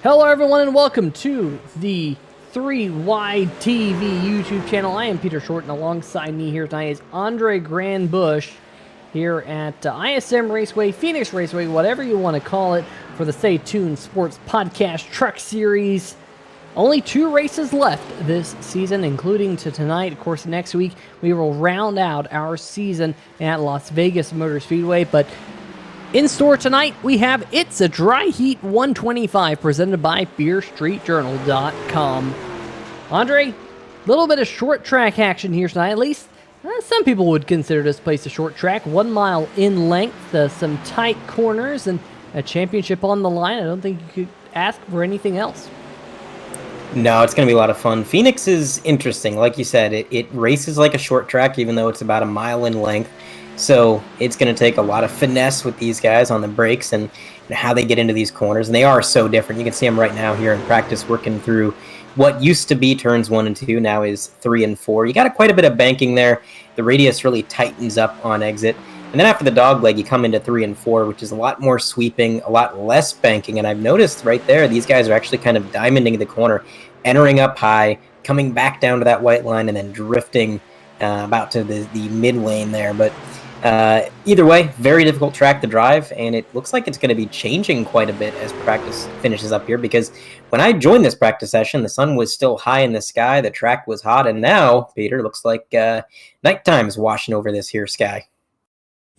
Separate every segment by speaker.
Speaker 1: Hello everyone and welcome to the 3Y TV YouTube channel. I am Peter Short and alongside me here tonight is Andre Grandbush here at ISM Raceway, Phoenix Raceway, whatever you want to call it, for the Stay Tuned Sports Podcast Truck Series. Only 2 races left this season, including to tonight. Of course, next week we will round out our season at Las Vegas Motor Speedway, but in store tonight, we have It's a DryHeat 125 presented by BeerStreetJournal.com. Andre, a little bit of short track action here tonight. At least some people would consider this place a short track. 1 mile in length, some tight corners, and a championship on the line. I don't think you could ask for anything else.
Speaker 2: No, it's going to be a lot of fun. Phoenix is interesting. Like you said, it races like a short track, even though it's about a mile in length. So it's going to take a lot of finesse with these guys on the brakes and how they get into these corners. And they are so different. You can see them right now here in practice working through what used to be turns 1 and 2, now is 3 and 4. You got quite a bit of banking there. The radius really tightens up on exit. And then after the dog leg, you come into 3 and 4, which is a lot more sweeping, a lot less banking. And I've noticed right there, these guys are actually kind of diamonding the corner, entering up high, coming back down to that white line, and then drifting about to the mid lane there. But either way, very difficult track to drive, and it looks like it's going to be changing quite a bit as practice finishes up here, because when I joined this practice session, the sun was still high in the sky, the track was hot, and now, Peter, looks like nighttime's washing over this here sky.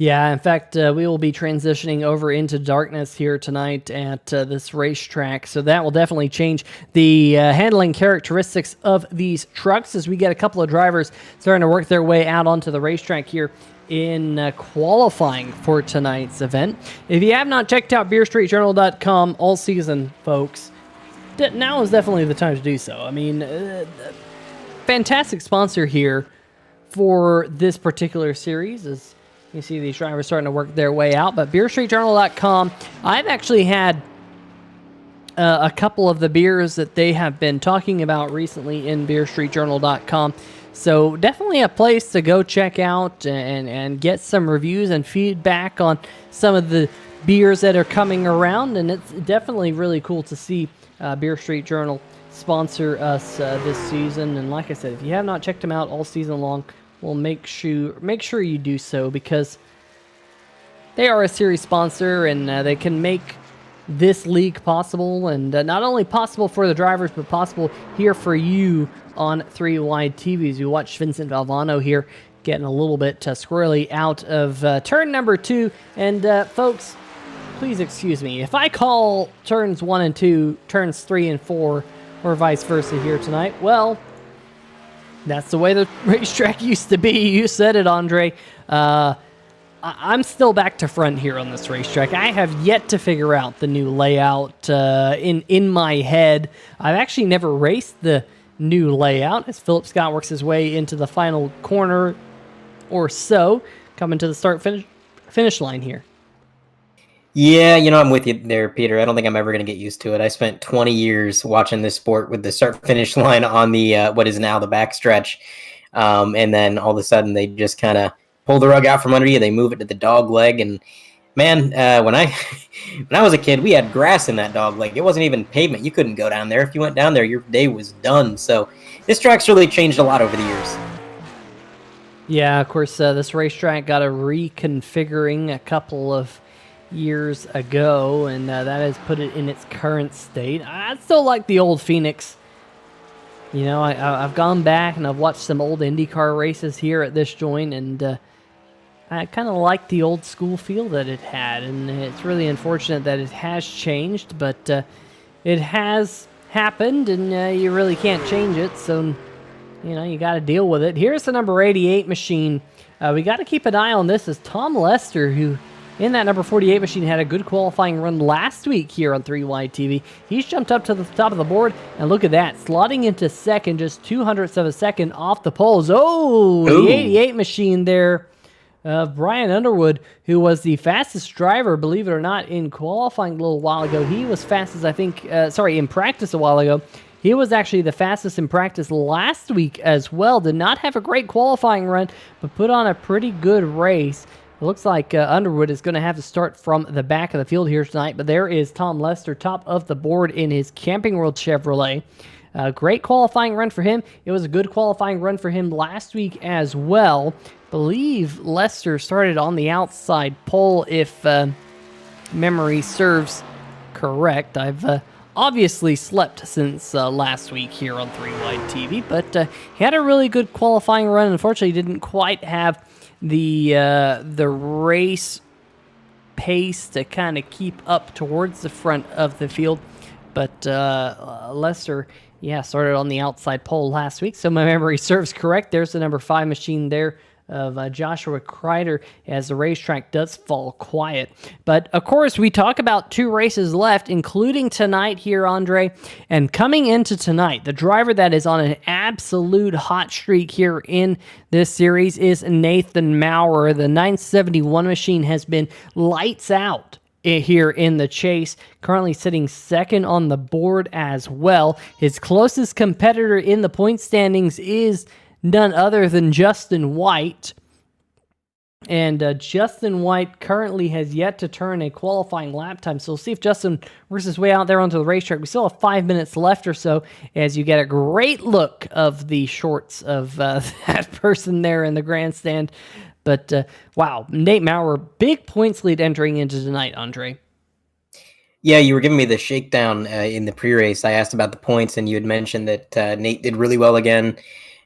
Speaker 1: Yeah, in fact, we will be transitioning over into darkness here tonight at this racetrack, so that will definitely change the handling characteristics of these trucks as we get a couple of drivers starting to work their way out onto the racetrack here in qualifying for tonight's event. If you have not checked out BeerStreetJournal.com all season, folks, now is definitely the time to do so. I mean, fantastic sponsor here for this particular series. As you see these drivers starting to work their way out, but BeerStreetJournal.com, I've actually had a couple of the beers that they have been talking about recently in BeerStreetJournal.com. So definitely a place to go check out and get some reviews and feedback on some of the beers that are coming around. And it's definitely really cool to see Beer Street Journal sponsor us this season. And like I said, if you have not checked them out all season long, well, make sure you do so, because they are a series sponsor and they can make this league possible, and not only possible for the drivers, but possible here for you on 3Y TV. As you watch Vincent Valvano here getting a little bit squirrely out of turn number 2. And folks, please excuse me if I call turns 1 and 2 turns 3 and 4, or vice versa here tonight. Well, that's the way the racetrack used to be. You said it, Andre. I'm still back to front here on this racetrack. I have yet to figure out the new layout in my head. I've actually never raced the new layout as Philip Scott works his way into the final corner or so, coming to the start-finish line here.
Speaker 2: Yeah, I'm with you there, Peter. I don't think I'm ever going to get used to it. I spent 20 years watching this sport with the start-finish line on the what is now the backstretch, and then all of a sudden they just kind of pull the rug out from under you. They move it to the dog leg, and man, when I was a kid, we had grass in that dog leg. It wasn't even pavement. You couldn't go down there. If you went down there, your day was done. So this track's really changed a lot over the years.
Speaker 1: Yeah, of course, this racetrack got a reconfiguring a couple of years ago, and that has put it in its current state. I still like the old Phoenix. I've gone back and I've watched some old IndyCar races here at this joint, and I kind of like the old school feel that it had, and it's really unfortunate that it has changed, but it has happened, and you really can't change it, so you got to deal with it. Here's the number 88 machine. We got to keep an eye on this, as Tom Lester, who in that number 48 machine had a good qualifying run last week here on 3Y TV. He's jumped up to the top of the board, and look at that, slotting into second, just 0.02 of a second off the poles. The 88 machine there of Brian Underwood, who was the fastest driver, believe it or not, in qualifying a little while ago. He was fastest, in practice a while ago. He was actually the fastest in practice last week as well. Did not have a great qualifying run, but put on a pretty good race. It looks like Underwood is going to have to start from the back of the field here tonight, but there is Tom Lester, top of the board in his Camping World Chevrolet. Great qualifying run for him. It was a good qualifying run for him last week as well. Believe Lester started on the outside pole, if memory serves correct. I've obviously slept since last week here on 3 Wide TV, but he had a really good qualifying run. Unfortunately, didn't quite have the race pace to kind of keep up towards the front of the field. But Lester, started on the outside pole last week, so my memory serves correct. There's the number 5 machine there of Joshua Kreider as the racetrack does fall quiet. But, of course, we talk about 2 races left, including tonight here, Andre. And coming into tonight, the driver that is on an absolute hot streak here in this series is Nathan Maurer. The 971 machine has been lights out here in the chase, currently sitting second on the board as well. His closest competitor in the point standings is none other than Justin White. And Justin White currently has yet to turn a qualifying lap time. So we'll see if Justin works his way out there onto the racetrack. We still have 5 minutes left or so as you get a great look of the shorts of that person there in the grandstand. But, wow, Nate Maurer, big points lead entering into tonight, Andre.
Speaker 2: Yeah, you were giving me the shakedown in the pre-race. I asked about the points, and you had mentioned that Nate did really well again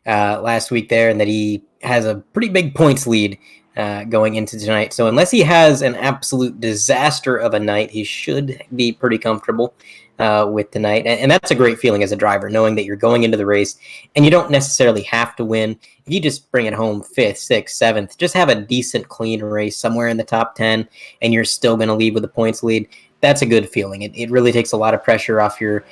Speaker 2: last week there, and that he has a pretty big points lead going into tonight. So unless he has an absolute disaster of a night, he should be pretty comfortable with tonight. And that's a great feeling as a driver, knowing that you're going into the race and you don't necessarily have to win. If you just bring it home 5th, 6th, 7th, just have a decent, clean race somewhere in the top 10, and you're still going to lead with a points lead, that's a good feeling. It really takes a lot of pressure off your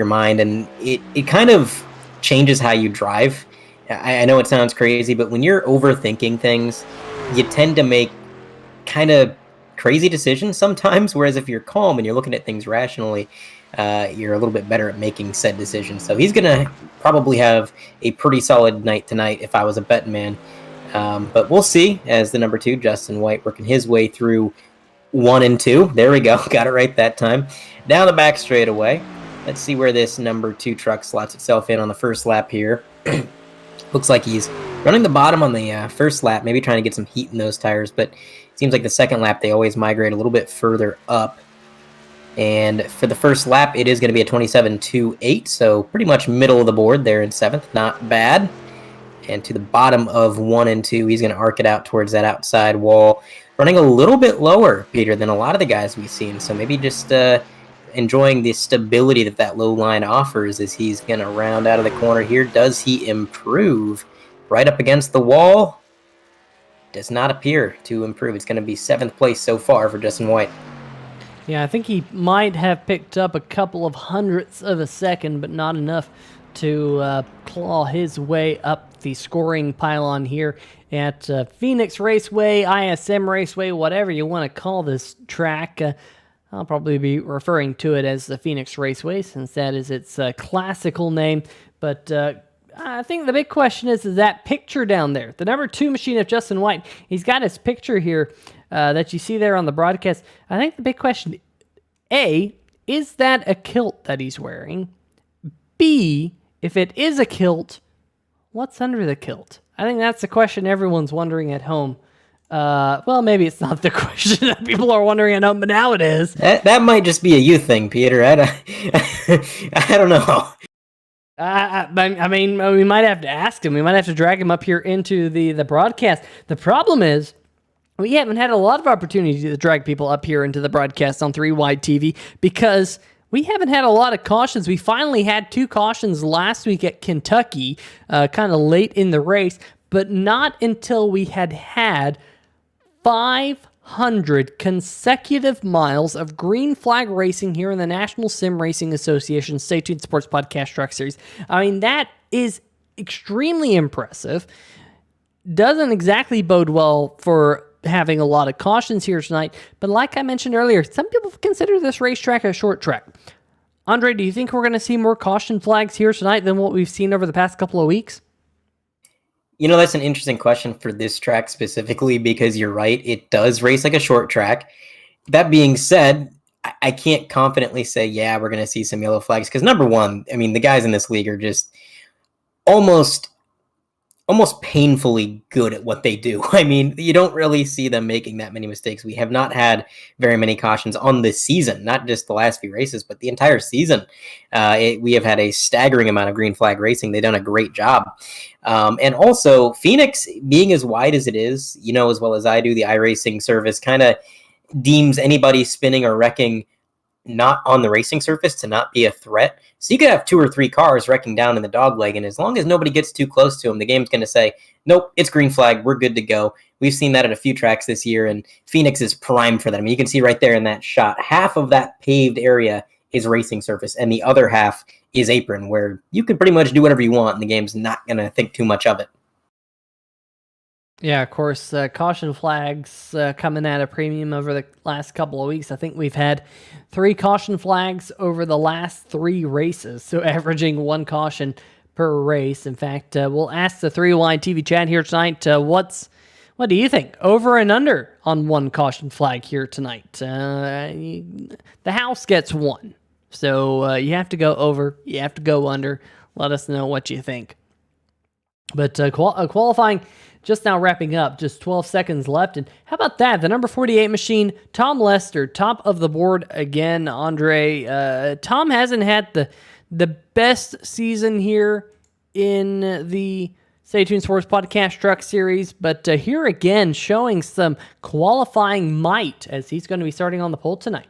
Speaker 2: mind, and it kind of changes how you drive. I know it sounds crazy, but when you're overthinking things, you tend to make kind of crazy decisions sometimes, whereas if you're calm and you're looking at things rationally, you're a little bit better at making said decisions. So he's going to probably have a pretty solid night tonight if I was a betting man. But we'll see as the number 2, Justin White, working his way through 1 and 2. There we go. Got it right that time. Down the back straightaway. Let's see where this number 2 truck slots itself in on the first lap here. Looks like he's running the bottom on the first lap, maybe trying to get some heat in those tires, but it seems like the second lap they always migrate a little bit further up. And for the first lap, it is going to be a 27.28, so pretty much middle of the board there in 7th. Not bad. And to the bottom of 1 and 2, he's going to arc it out towards that outside wall, running a little bit lower, Peter, than a lot of the guys we've seen. So maybe just enjoying the stability that low line offers as he's going to round out of the corner here. Does he improve? Right up against the wall. Does not appear to improve. It's going to be 7th place so far for Justin White.
Speaker 1: Yeah, I think he might have picked up a couple of hundredths of a second, but not enough to claw his way up the scoring pylon here at Phoenix Raceway, ISM Raceway, whatever you want to call this track. I'll probably be referring to it as the Phoenix Raceway since that is its classical name. But I think the big question is that picture down there. The number 2 machine of Justin White, he's got his picture here that you see there on the broadcast. I think the big question, A, is that a kilt that he's wearing? B, if it is a kilt, what's under the kilt? I think that's the question everyone's wondering at home. Well, maybe it's not the question that people are wondering at home, but now it is.
Speaker 2: That might just be a you thing, Peter. I don't know.
Speaker 1: I mean, we might have to ask him. We might have to drag him up here into the broadcast. The problem is, we haven't had a lot of opportunity to drag people up here into the broadcast on 3 Wide TV because we haven't had a lot of cautions. We finally had 2 cautions last week at Kentucky, kind of late in the race, but not until we had 500 consecutive miles of green flag racing here in the National Sim Racing Association Stay Tuned Sports Podcast Truck Series. I mean, that is extremely impressive. Doesn't exactly bode well for having a lot of cautions here tonight, but like I mentioned earlier, some people consider this racetrack a short track. Andre, do you think we're going to see more caution flags here tonight than what we've seen over the past couple of weeks?
Speaker 2: That's an interesting question for this track specifically, because you're right, it does race like a short track. That being said, I can't confidently say, yeah, we're going to see some yellow flags, because number one, I mean, the guys in this league are just almost painfully good at what they do. I mean, you don't really see them making that many mistakes. We have not had very many cautions on this season, not just the last few races, but the entire season. We have had a staggering amount of green flag racing. They've done a great job. And also, Phoenix, being as wide as it is, as well as I do, the iRacing service kind of deems anybody spinning or wrecking not on the racing surface to not be a threat. So you could have 2 or 3 cars wrecking down in the dog leg, and as long as nobody gets too close to them, the game's going to say, nope, it's green flag, we're good to go. We've seen that at a few tracks this year, and Phoenix is prime for that. I mean, you can see right there in that shot, half of that paved area is racing surface, and the other half is apron, where you can pretty much do whatever you want, and the game's not going to think too much of it.
Speaker 1: Yeah, of course, caution flags coming at a premium over the last couple of weeks. I think we've had 3 caution flags over the last 3 races, so averaging 1 caution per race. In fact, we'll ask the 3-Wide TV chat here tonight, what do you think? Over and under on 1 caution flag here tonight. The house gets 1, so you have to go over, you have to go under. Let us know what you think. But qualifying just now wrapping up, just 12 seconds left. And how about that? The number 48 machine, Tom Lester, top of the board again, Andre. Tom hasn't had the best season here in the Stay Tuned Sports Podcast Truck Series, but here again, showing some qualifying might as he's going to be starting on the pole tonight.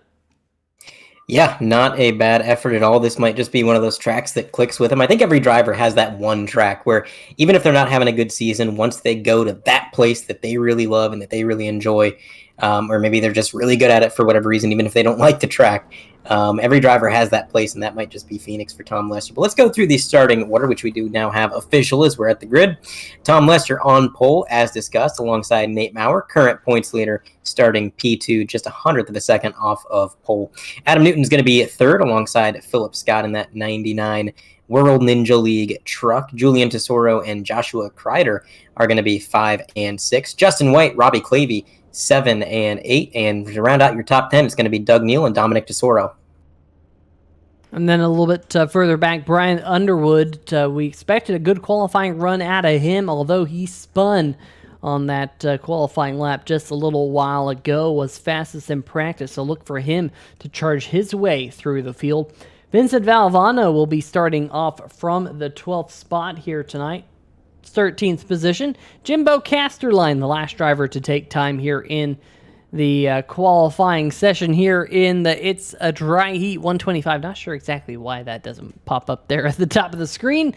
Speaker 2: Yeah, not a bad effort at all. This might just be one of those tracks that clicks with him. I think every driver has that one track where even if they're not having a good season, once they go to that place that they really love and that they really enjoy, or maybe they're just really good at it for whatever reason, even if they don't like the track, every driver has that place, and that might just be Phoenix for Tom Lester. But let's go through the starting order, which we do now have official as we're at the grid. Tom Lester on pole, as discussed, alongside Nate Maurer, current points leader, starting P2, just 100th of a second off of pole. Adam Newton's going to be third, alongside Philip Scott in that 99 World Ninja League truck. Julian Tesoro and Joshua Kreider are going to be 5 and 6. Justin White, Robbie Clavey, 7 and 8. And to round out your top 10, it's going to be Doug Neal and Dominic Tesoro.
Speaker 1: And then a little bit further back, Brian Underwood. We expected a good qualifying run out of him, although he spun on that qualifying lap just a little while ago, was fastest in practice, so look for him to charge his way through the field. Vincent Valvano will be starting off from the 12th spot here tonight. 13th position. Jimbo Casterline, the last driver to take time here in the qualifying session here in the It's a Dry Heat 125. Not sure exactly why that doesn't pop up there at the top of the screen.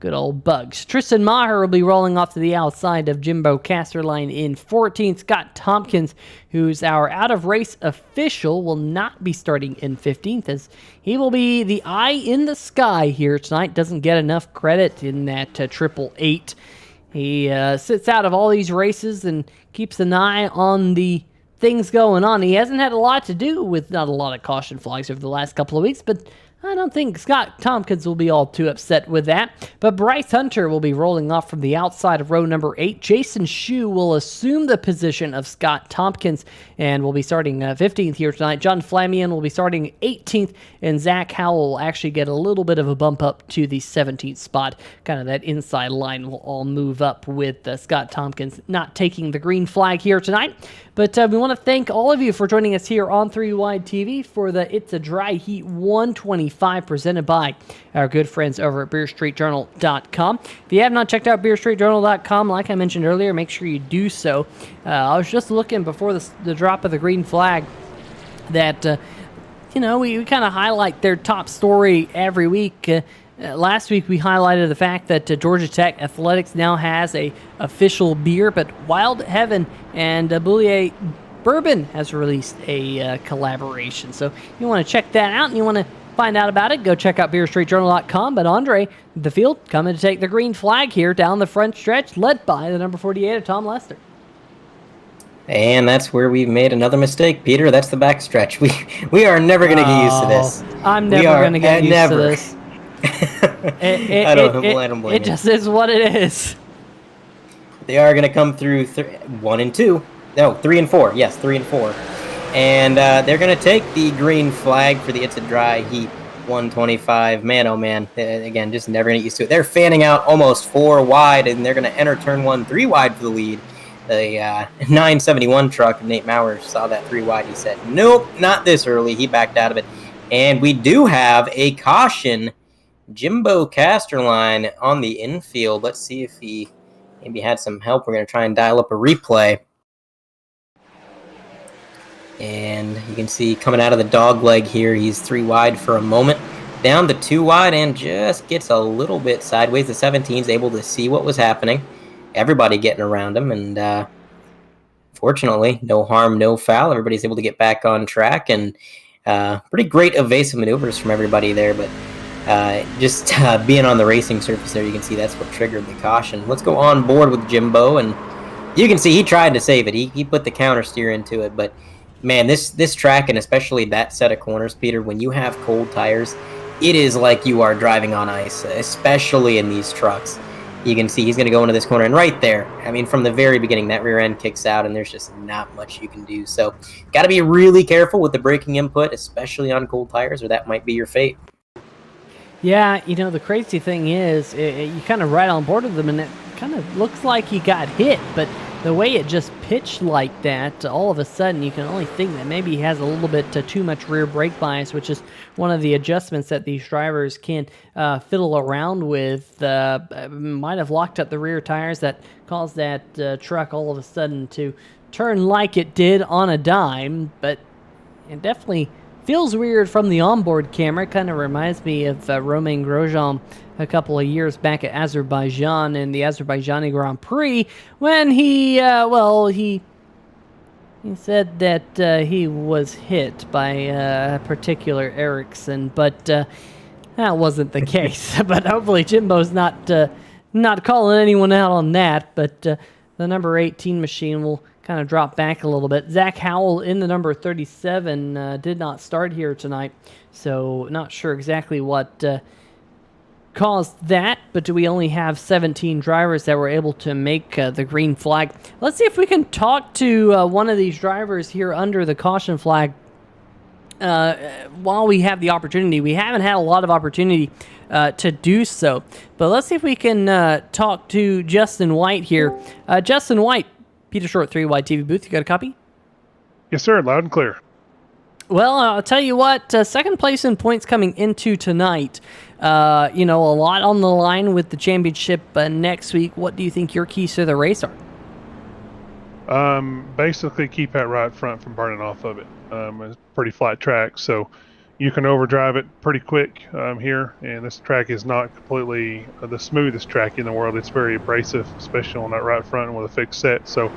Speaker 1: Good old bugs. Tristan Maher will be rolling off to the outside of Jimbo Casterline in 14th. Scott Tompkins, who's our out-of-race official, will not be starting in 15th, as he will be the eye in the sky here tonight. Doesn't get enough credit in that 888. He sits out of all these races and keeps an eye on the things going on. He hasn't had a lot to do with not a lot of caution flags over the last couple of weeks, but I don't think Scott Tompkins will be all too upset with that. But Bryce Hunter will be rolling off from the outside of row number 8. Jason Shue will assume the position of Scott Tompkins and will be starting 15th here tonight. John Flamian will be starting 18th, and Zach Howell will actually get a little bit of a bump up to the 17th spot. Kind of that inside line will all move up with Scott Tompkins not taking the green flag here tonight. But we want to thank all of you for joining us here on 3-Wide TV for the It's a Dry Heat 125 presented by our good friends over at BeerStreetJournal.com. If you have not checked out BeerStreetJournal.com, like I mentioned earlier, make sure you do so. I was just looking before the drop of the green flag that, we kind of highlight their top story every week. Last week we highlighted the fact that Georgia Tech Athletics now has a official beer, but Wild Heaven and Boulier Bourbon has released a collaboration. So you want to check that out and you want to find out about it, go check out BeerStreetJournal.com. But Andre, the field coming to take the green flag here down the front stretch, led by the number 48 of Tom Lester.
Speaker 2: And that's where we've made another mistake, Peter. That's the back stretch. We are never going to get used to this.
Speaker 1: I'm never going to get used to this.
Speaker 2: I don't blame
Speaker 1: It just is what it is.
Speaker 2: They are going to come through 1 and 2. No, 3 and 4. Yes, 3 and 4. And they're going to take the green flag for the It's a Dry Heat 125. Man, oh man. Again, just never going to get used to it. They're fanning out almost 4 wide, and they're going to enter turn 1 3 wide for the lead. The 971 truck, Nate Maurer, saw that 3 wide. He said, nope, not this early. He backed out of it. And we do have a caution. Jimbo Casterline on the infield. Let's see if he maybe had some help. We're going to try and dial up a replay. And you can see coming out of the dog leg here, he's 3 wide for a moment. Down to 2 wide and just gets a little bit sideways. The 17's able to see what was happening. Everybody getting around him, and fortunately, no harm, no foul. Everybody's able to get back on track, and pretty great evasive maneuvers from everybody there, but just being on the racing surface there, you can see that's what triggered the caution. Let's go on board with Jimbo, and you can see he tried to save it. He put the counter steer into it, but man, this track, and especially that set of corners, Peter, when you have cold tires, it is like you are driving on ice, especially in these trucks. You can see he's going to go into this corner, and right there, I mean, from the very beginning, that rear end kicks out, and there's just not much you can do. So got to be really careful with the braking input, especially on cold tires, or that might be your fate.
Speaker 1: Yeah, you know, the crazy thing is, you kind of right on board with them, and it kind of looks like he got hit, but the way it just pitched like that, all of a sudden, you can only think that maybe he has a little bit too much rear brake bias, which is one of the adjustments that these drivers can fiddle around with. Might have locked up the rear tires that caused that truck all of a sudden to turn like it did on a dime, but it definitely feels weird from the onboard camera. Kind of reminds me of Romain Grosjean a couple of years back at Azerbaijan in the Azerbaijani Grand Prix when he said that he was hit by a particular Ericsson, but that wasn't the case. But hopefully Jimbo's not calling anyone out on that, but the number 18 machine will kind of drop back a little bit. Zach Howell in the number 37 did not start here tonight, so not sure exactly what caused that, but do we only have 17 drivers that were able to make the green flag? Let's see if we can talk to one of these drivers here under the caution flag while we have the opportunity. We haven't had a lot of opportunity to do so, but let's see if we can talk to Justin White here. Justin White, Peter Short 3 Wide TV booth, you got a copy?
Speaker 3: Yes, sir. Loud and clear.
Speaker 1: Well, I'll tell you what, second place in points coming into tonight. A lot on the line with the championship next week. What do you think your keys to the race are?
Speaker 3: Basically keep that right front from burning off of it. It's a pretty flat track, so you can overdrive it pretty quick here, and this track is not completely the smoothest track in the world. It's very abrasive, especially on that right front with a fixed set, so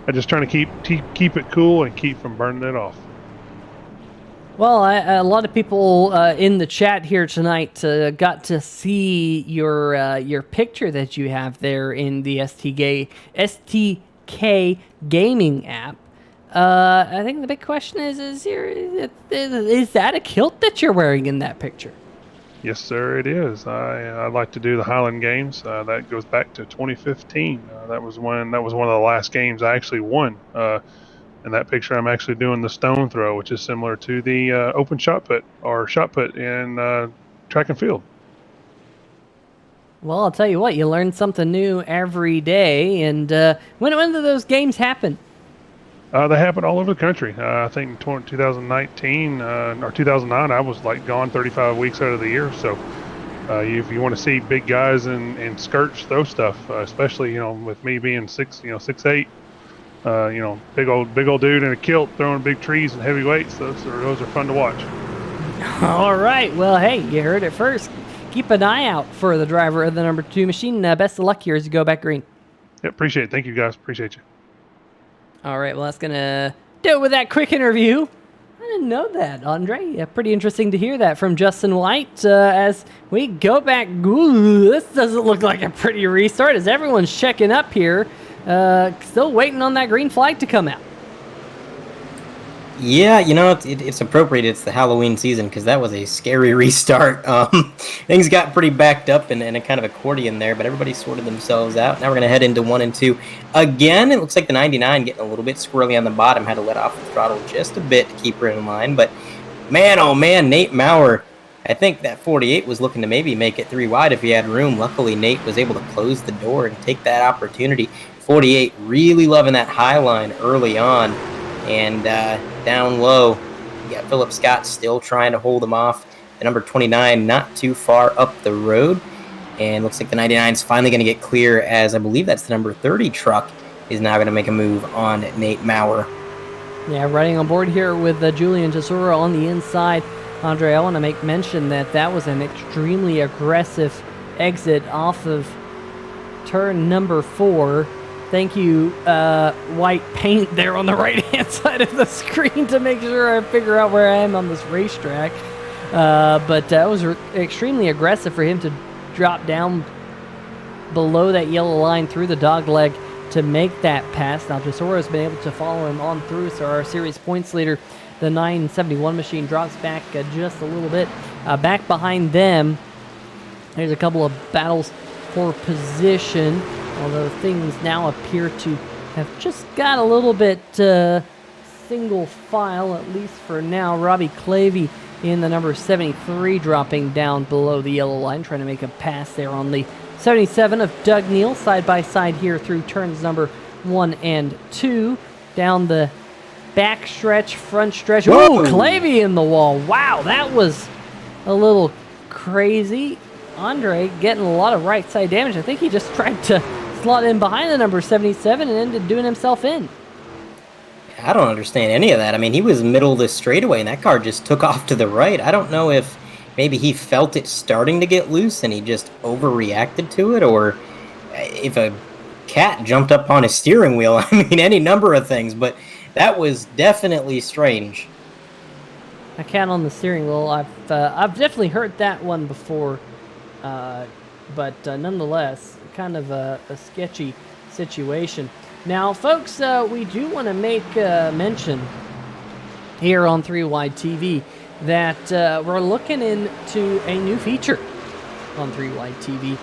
Speaker 3: I'm just trying to keep it cool and keep from burning it off.
Speaker 1: Well, a lot of people in the chat here tonight got to see your picture that you have there in the STK gaming app. I think the big question is that a kilt that you're wearing in that picture?
Speaker 3: Yes, sir, it is. I like to do the Highland Games. That goes back to 2015. That was one of the last games I actually won. In that picture, I'm actually doing the stone throw, which is similar to the open shot put or shot put in track and field.
Speaker 1: Well, I'll tell you what, you learn something new every day. And when do those games happen?
Speaker 3: They happen all over the country. I think in 2019 or 2009, I was like gone 35 weeks out of the year. So if you want to see big guys in skirts throw stuff, especially with me being 6'8". Big old dude in a kilt throwing big trees and heavy weights. Those are fun to watch.
Speaker 1: All right. Well, hey, you heard it first. Keep an eye out for the driver of the number 2 machine. Best of luck here as you go back green.
Speaker 3: Yeah, appreciate it. Thank you, guys. Appreciate you.
Speaker 1: All right. Well, that's going to do it with that quick interview. I didn't know that, Andre. Yeah, pretty interesting to hear that from Justin White. As we go back, this doesn't look like a pretty restart as everyone's checking up here. Still waiting on that green flag to come out.
Speaker 2: Yeah, it's appropriate. It's the Halloween season because that was a scary restart. Things got pretty backed up and a kind of accordion there, but everybody sorted themselves out. Now we're going to head into 1 and 2. Again, it looks like the 99 getting a little bit squirrely on the bottom. Had to let off the throttle just a bit to keep her in line. But man, oh man, Nate Maurer. I think that 48 was looking to maybe make it 3 wide if he had room. Luckily, Nate was able to close the door and take that opportunity. 48 really loving that high line early on. And down low, you got Philip Scott still trying to hold him off. The number 29 not too far up the road. And looks like the 99 is finally going to get clear, as I believe that's the number 30 truck is now going to make a move on Nate Maurer.
Speaker 1: Yeah, riding on board here with Julian Tesoro on the inside. Andre, I want to make mention that was an extremely aggressive exit off of turn number 4. Thank you, white paint there on the right-hand side of the screen to make sure I figure out where I am on this racetrack. But that was extremely aggressive for him to drop down below that yellow line through the dogleg to make that pass. Now, Tesoro's been able to follow him on through, so our series points leader, the 971 machine, drops back just a little bit. Back behind them, there's a couple of battles for position, although things now appear to have just got a little bit single file, at least for now. Robbie Clavey in the number 73 dropping down below the yellow line, trying to make a pass there on the 77 of Doug Neal, side by side here through turns number 1 and 2. Down the back stretch, front stretch. Ooh, Clavey in the wall. Wow, that was a little crazy. Andre getting a lot of right side damage. I think he just tried to slot in behind the number 77 and ended doing himself in.
Speaker 2: I don't understand any of that. I mean, he was middle of the straightaway, and that car just took off to the right. I don't know if maybe he felt it starting to get loose and he just overreacted to it, or if a cat jumped up on his steering wheel. I mean, any number of things, but that was definitely strange.
Speaker 1: A cat on the steering wheel. I've definitely heard that one before, but nonetheless, kind of a sketchy situation. Now, folks, we do want to make mention here on 3 Wide TV that we're looking into a new feature on 3 Wide TV.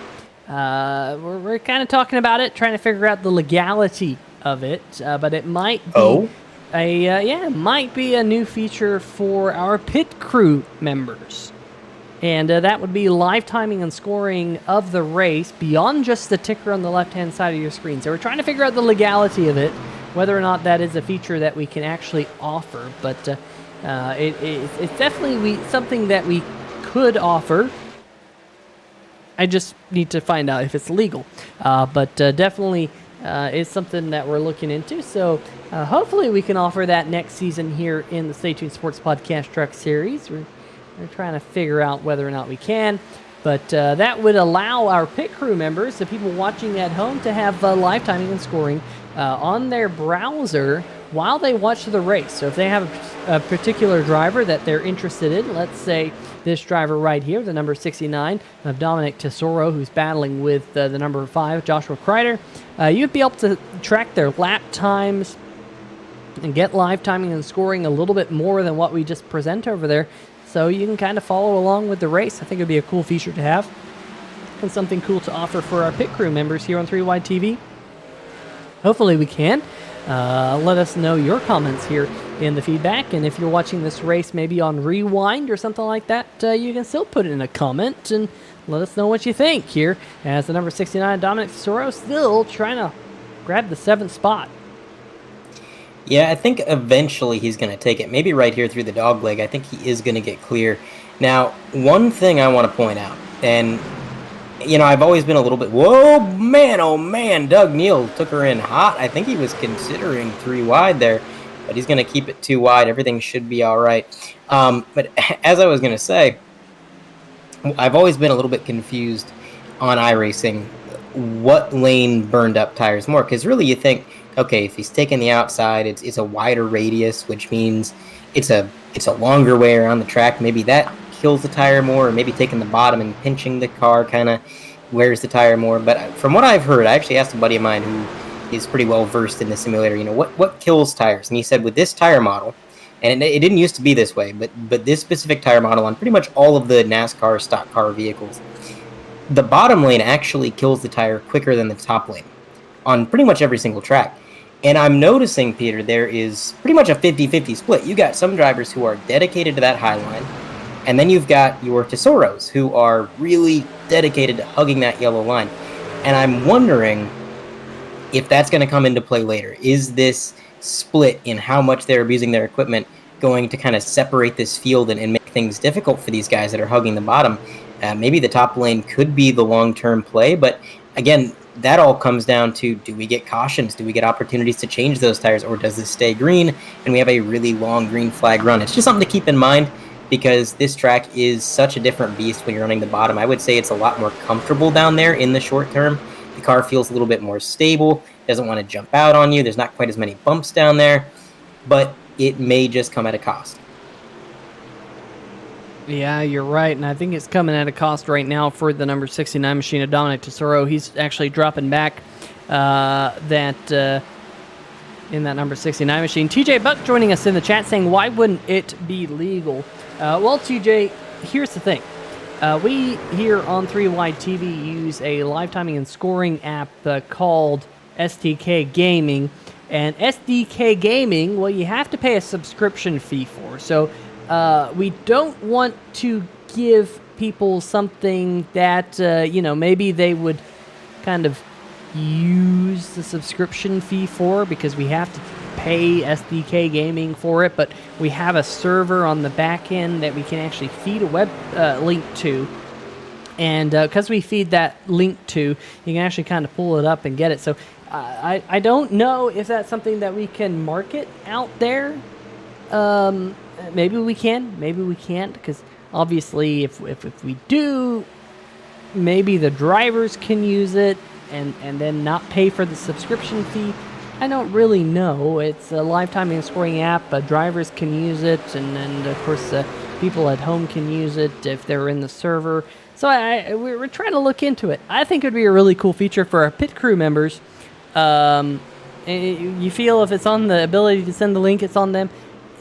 Speaker 1: We're kind of talking about it, trying to figure out the legality of it, but it might be it might be a new feature for our pit crew members. And that would be live timing and scoring of the race beyond just the ticker on the left-hand side of your screen. So we're trying to figure out the legality of it, whether or not that is a feature that we can actually offer. But it's definitely something that we could offer. I just need to find out if it's legal. But definitely is something that we're looking into. So hopefully we can offer that next season here in the Stay Tuned Sports Podcast Truck Series. We're trying to figure out whether or not we can, but that would allow our pit crew members, the people watching at home, to have live timing and scoring on their browser while they watch the race. So if they have a particular driver that they're interested in, let's say this driver right here, the number 69 of Dominic Tesoro, who's battling with the number 5, Joshua Kreider, you'd be able to track their lap times and get live timing and scoring a little bit more than what we just present over there. So you can kind of follow along with the race. I think it would be a cool feature to have and something cool to offer for our pit crew members here on 3 Wide TV. Hopefully we can. Let us know your comments here in the feedback. And if you're watching this race maybe on Rewind or something like that, you can still put it in a comment and let us know what you think here, as the number 69, Dominic Tesoro, still trying to grab the 7th spot.
Speaker 2: Yeah, I think eventually he's going to take it. Maybe right here through the dogleg. I think he is going to get clear. Now, one thing I want to point out, and, I've always been a little bit, whoa, man, oh, man, Doug Neal took her in hot. I think he was considering 3 wide there, but he's going to keep it 2 wide. Everything should be all right. But as I was going to say, I've always been a little bit confused on iRacing what lane burned up tires more, because really you think, okay, if he's taking the outside, it's a wider radius, which means it's a longer way around the track. Maybe that kills the tire more, or maybe taking the bottom and pinching the car kind of wears the tire more. But from what I've heard, I actually asked a buddy of mine who is pretty well versed in the simulator, what kills tires? And he said with this tire model, And it didn't used to be this way, but this specific tire model on pretty much all of the NASCAR stock car vehicles, the bottom lane actually kills the tire quicker than the top lane on pretty much every single track. And I'm noticing, Peter, there is pretty much a 50-50 split. You got some drivers who are dedicated to that high line, and then you've got your Tesoros who are really dedicated to hugging that yellow line. And I'm wondering if that's going to come into play later. Is this split in how much they're abusing their equipment going to kind of separate this field and make things difficult for these guys that are hugging the bottom? Maybe the top lane could be the long-term play, but again, that all comes down to, do we get cautions? Do we get opportunities to change those tires, or does this stay green and we have a really long green flag run? It's just something to keep in mind, because this track is such a different beast when you're running the bottom. I would say it's a lot more comfortable down there in the short term. The car feels a little bit more stable, doesn't want to jump out on you. There's not quite as many bumps down there, but it may just come at a cost.
Speaker 1: Yeah, you're right, and I think it's coming at a cost right now for the number 69 machine of Dominic Tesoro. He's actually dropping back in that number 69 machine. TJ Buck joining us in the chat saying, why wouldn't it be legal? Well, TJ, here's the thing. We here on 3 Wide TV use a live timing and scoring app called SDK Gaming. And SDK Gaming, well, you have to pay a subscription fee for. So we don't want to give people something that, maybe they would kind of use the subscription fee for, because we have to pay SDK Gaming for it, but we have a server on the back end that we can actually feed a web link to. And because we feed that link to, you can actually kind of pull it up and get it. So I don't know if that's something that we can market out there. Maybe we can, maybe we can't, because obviously if we do, maybe the drivers can use it and then not pay for the subscription fee. I don't really know. It's a live timing and scoring app. Drivers can use it, and of course people at home can use it if they're in the server. So we're trying to look into it. I think it would be a really cool feature for our pit crew members. You feel if it's on the ability to send the link, it's on them.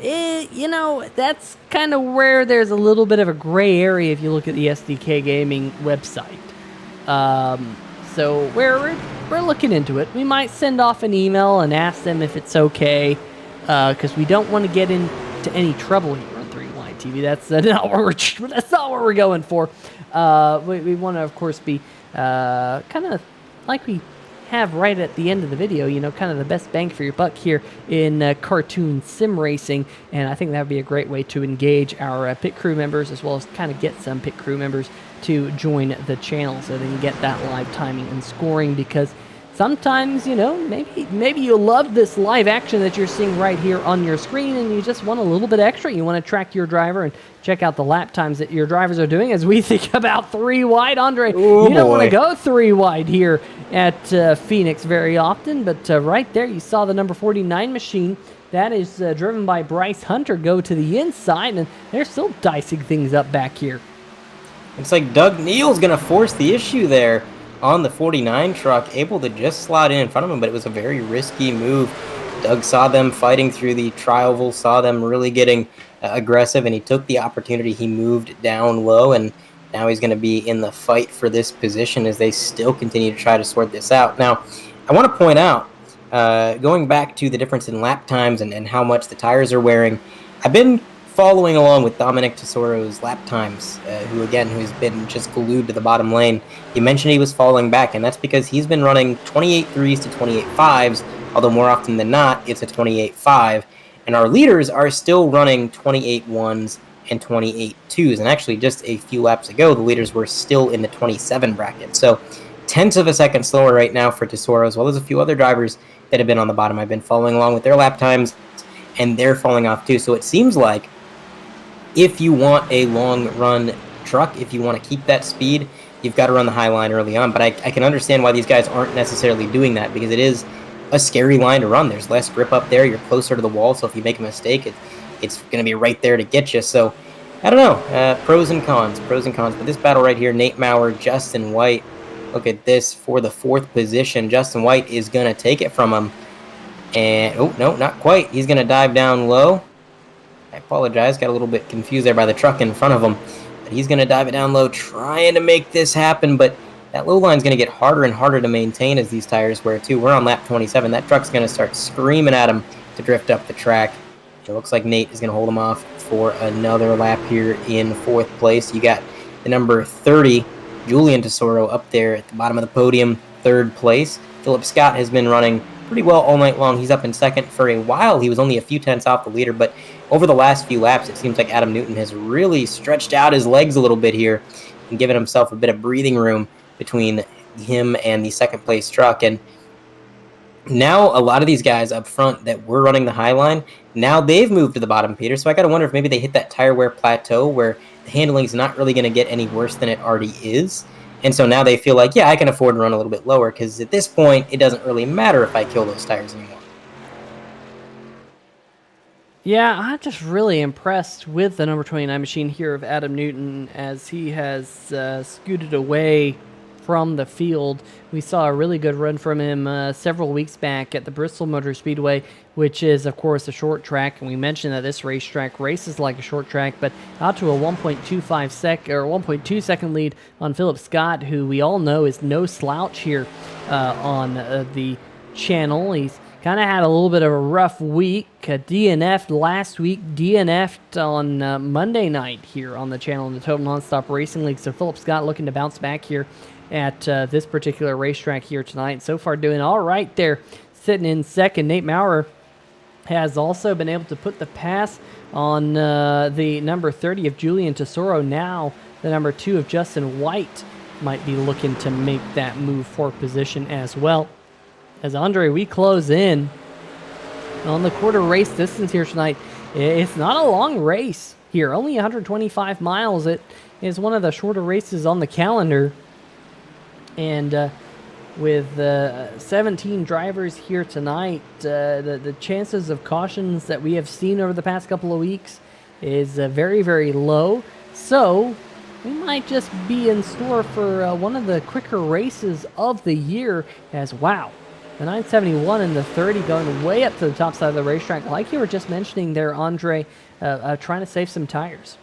Speaker 1: That's kind of where there's a little bit of a gray area if you look at the SDK Gaming website. So we're looking into it. We might send off an email and ask them if it's okay, because we don't want to get into any trouble here on 3 Wide TV. That's not what we're going for. We want to, of course, be kind of like we have right at the end of the video, kind of the best bang for your buck here in cartoon sim racing, and I think that would be a great way to engage our pit crew members, as well as kind of get some pit crew members to join the channel so they can get that live timing and scoring, because sometimes, maybe you love this live action that you're seeing right here on your screen, and you just want a little bit extra. You want to track your driver and check out the lap times that your drivers are doing. As we think about 3 Wide, Andre, you don't want to go 3 Wide here at Phoenix very often, but right there you saw the number 49 machine. That is driven by Bryce Hunter go to the inside, and they're still dicing things up back here.
Speaker 2: It's like Doug Neal's going to force the issue there on the 49 truck, able to just slide in front of him, but it was a very risky move. Doug saw them fighting through the tri-oval, saw them really getting aggressive, and he took the opportunity. He moved down low, and now he's going to be in the fight for this position as they still continue to try to sort this out. Now, I want to point out, going back to the difference in lap times and how much the tires are wearing, I've been following along with Dominic Tesoro's lap times, who's been just glued to the bottom lane. You mentioned he was falling back, and that's because he's been running 28.3s to 28.5s, although more often than not, it's a 28.5. And our leaders are still running 28.1s and 28.2s. And actually, just a few laps ago, the leaders were still in the 27 bracket. So, tenths of a second slower right now for Tesoro, as well as a few other drivers that have been on the bottom. I've been following along with their lap times, and they're falling off too. So it seems like if you want a long run truck, if you want to keep that speed, you've got to run the high line early on. But I can understand why these guys aren't necessarily doing that, because it is a scary line to run. There's less grip up there. You're closer to the wall, so if you make a mistake, it's going to be right there to get you. So, I don't know. Pros and cons. But this battle right here, Nate Maurer, Justin White. Look at this for the 4th position. Justin White is going to take it from him. And, oh, no, not quite. He's going to dive down low. I apologize, got a little bit confused there by the truck in front of him. But he's going to dive it down low, trying to make this happen, but that low line's going to get harder and harder to maintain as these tires wear too. We're on lap 27. That truck's going to start screaming at him to drift up the track. It looks like Nate is going to hold him off for another lap here in 4th place. You got the number 30, Julian Tesoro, up there at the bottom of the podium, 3rd place. Philip Scott has been running pretty well all night long. He's up in 2nd for a while. He was only a few tenths off the leader, but over the last few laps, it seems like Adam Newton has really stretched out his legs a little bit here and given himself a bit of breathing room between him and the 2nd place truck. And now a lot of these guys up front that were running the high line, now they've moved to the bottom, Peter. So I got to wonder if maybe they hit that tire wear plateau where the handling is not really going to get any worse than it already is. And so now they feel like, yeah, I can afford to run a little bit lower because at this point, it doesn't really matter if I kill those tires anymore.
Speaker 1: Yeah, I'm just really impressed with the number 29 machine here of Adam Newton as he has scooted away from the field. We saw a really good run from him several weeks back at the Bristol Motor Speedway, which is, of course, a short track. And we mentioned that this racetrack races like a short track, but out to a 1.2 second lead on Philip Scott, who we all know is no slouch here on the channel. He's kind of had a little bit of a rough week. DNF'd last week, DNF'd on Monday night here on the channel in the Total Nonstop Racing League. So Philip Scott looking to bounce back here at this particular racetrack here tonight. So far doing all right there, sitting in 2nd. Nate Maurer has also been able to put the pass on the number 30 of Julian Tesoro. Now the number 2 of Justin White might be looking to make that move for position as well. As Andre, we close in on the quarter race distance here tonight. It's not a long race here, only 125 miles. It is one of the shorter races on the calendar. And with 17 drivers here tonight, the chances of cautions that we have seen over the past couple of weeks is very, very low. So we might just be in store for one of the quicker races of the year as, wow, the 971 and the 30 going way up to the top side of the racetrack. Like you were just mentioning there, Andre, trying to save some tires.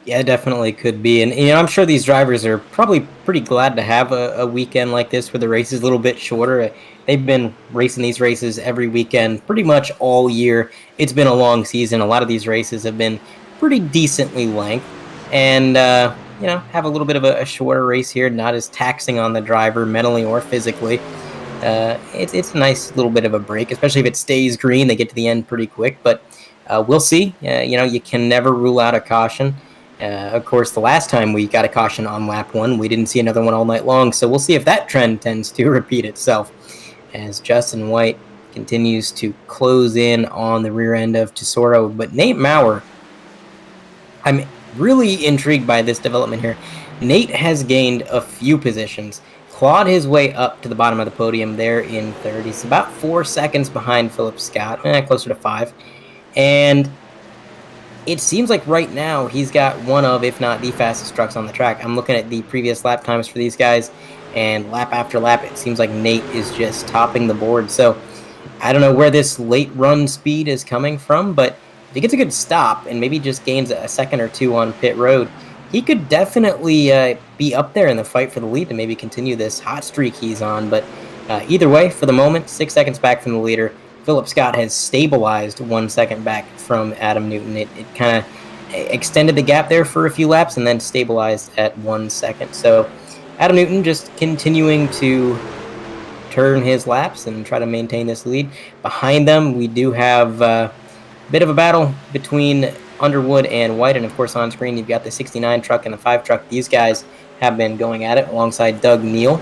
Speaker 2: Yeah, definitely could be. And I'm sure these drivers are probably pretty glad to have a weekend like this where the race is a little bit shorter. They've been racing these races every weekend pretty much all year. It's been a long season. A lot of these races have been pretty decently length. And, have a little bit of a shorter race here, not as taxing on the driver mentally or physically. It's a nice little bit of a break, especially if it stays green. They get to the end pretty quick, but we'll see. You can never rule out a caution. Of course, the last time we got a caution on lap 1, we didn't see another one all night long, so we'll see if that trend tends to repeat itself as Justin White continues to close in on the rear end of Tesoro. But Nate Maurer, I'm really intrigued by this development here. Nate has gained a few positions, clawed his way up to the bottom of the podium there in 3rd. He's about 4 seconds behind Philip Scott, closer to 5. And it seems like right now he's got one of, if not the fastest trucks on the track. I'm looking at the previous lap times for these guys, and lap after lap, it seems like Nate is just topping the board. So I don't know where this late run speed is coming from, but if he gets a good stop and maybe just gains a second or two on pit road, he could definitely be up there in the fight for the lead to maybe continue this hot streak he's on. But either way, for the moment, 6 seconds back from the leader. Philip Scott has stabilized 1 second back from Adam Newton. It kind of extended the gap there for a few laps and then stabilized at 1 second. So Adam Newton just continuing to turn his laps and try to maintain this lead. Behind them, we do have a bit of a battle between Underwood and White, and of course on screen you've got the 69 truck and the 5 truck. These guys have been going at it alongside Doug Neal.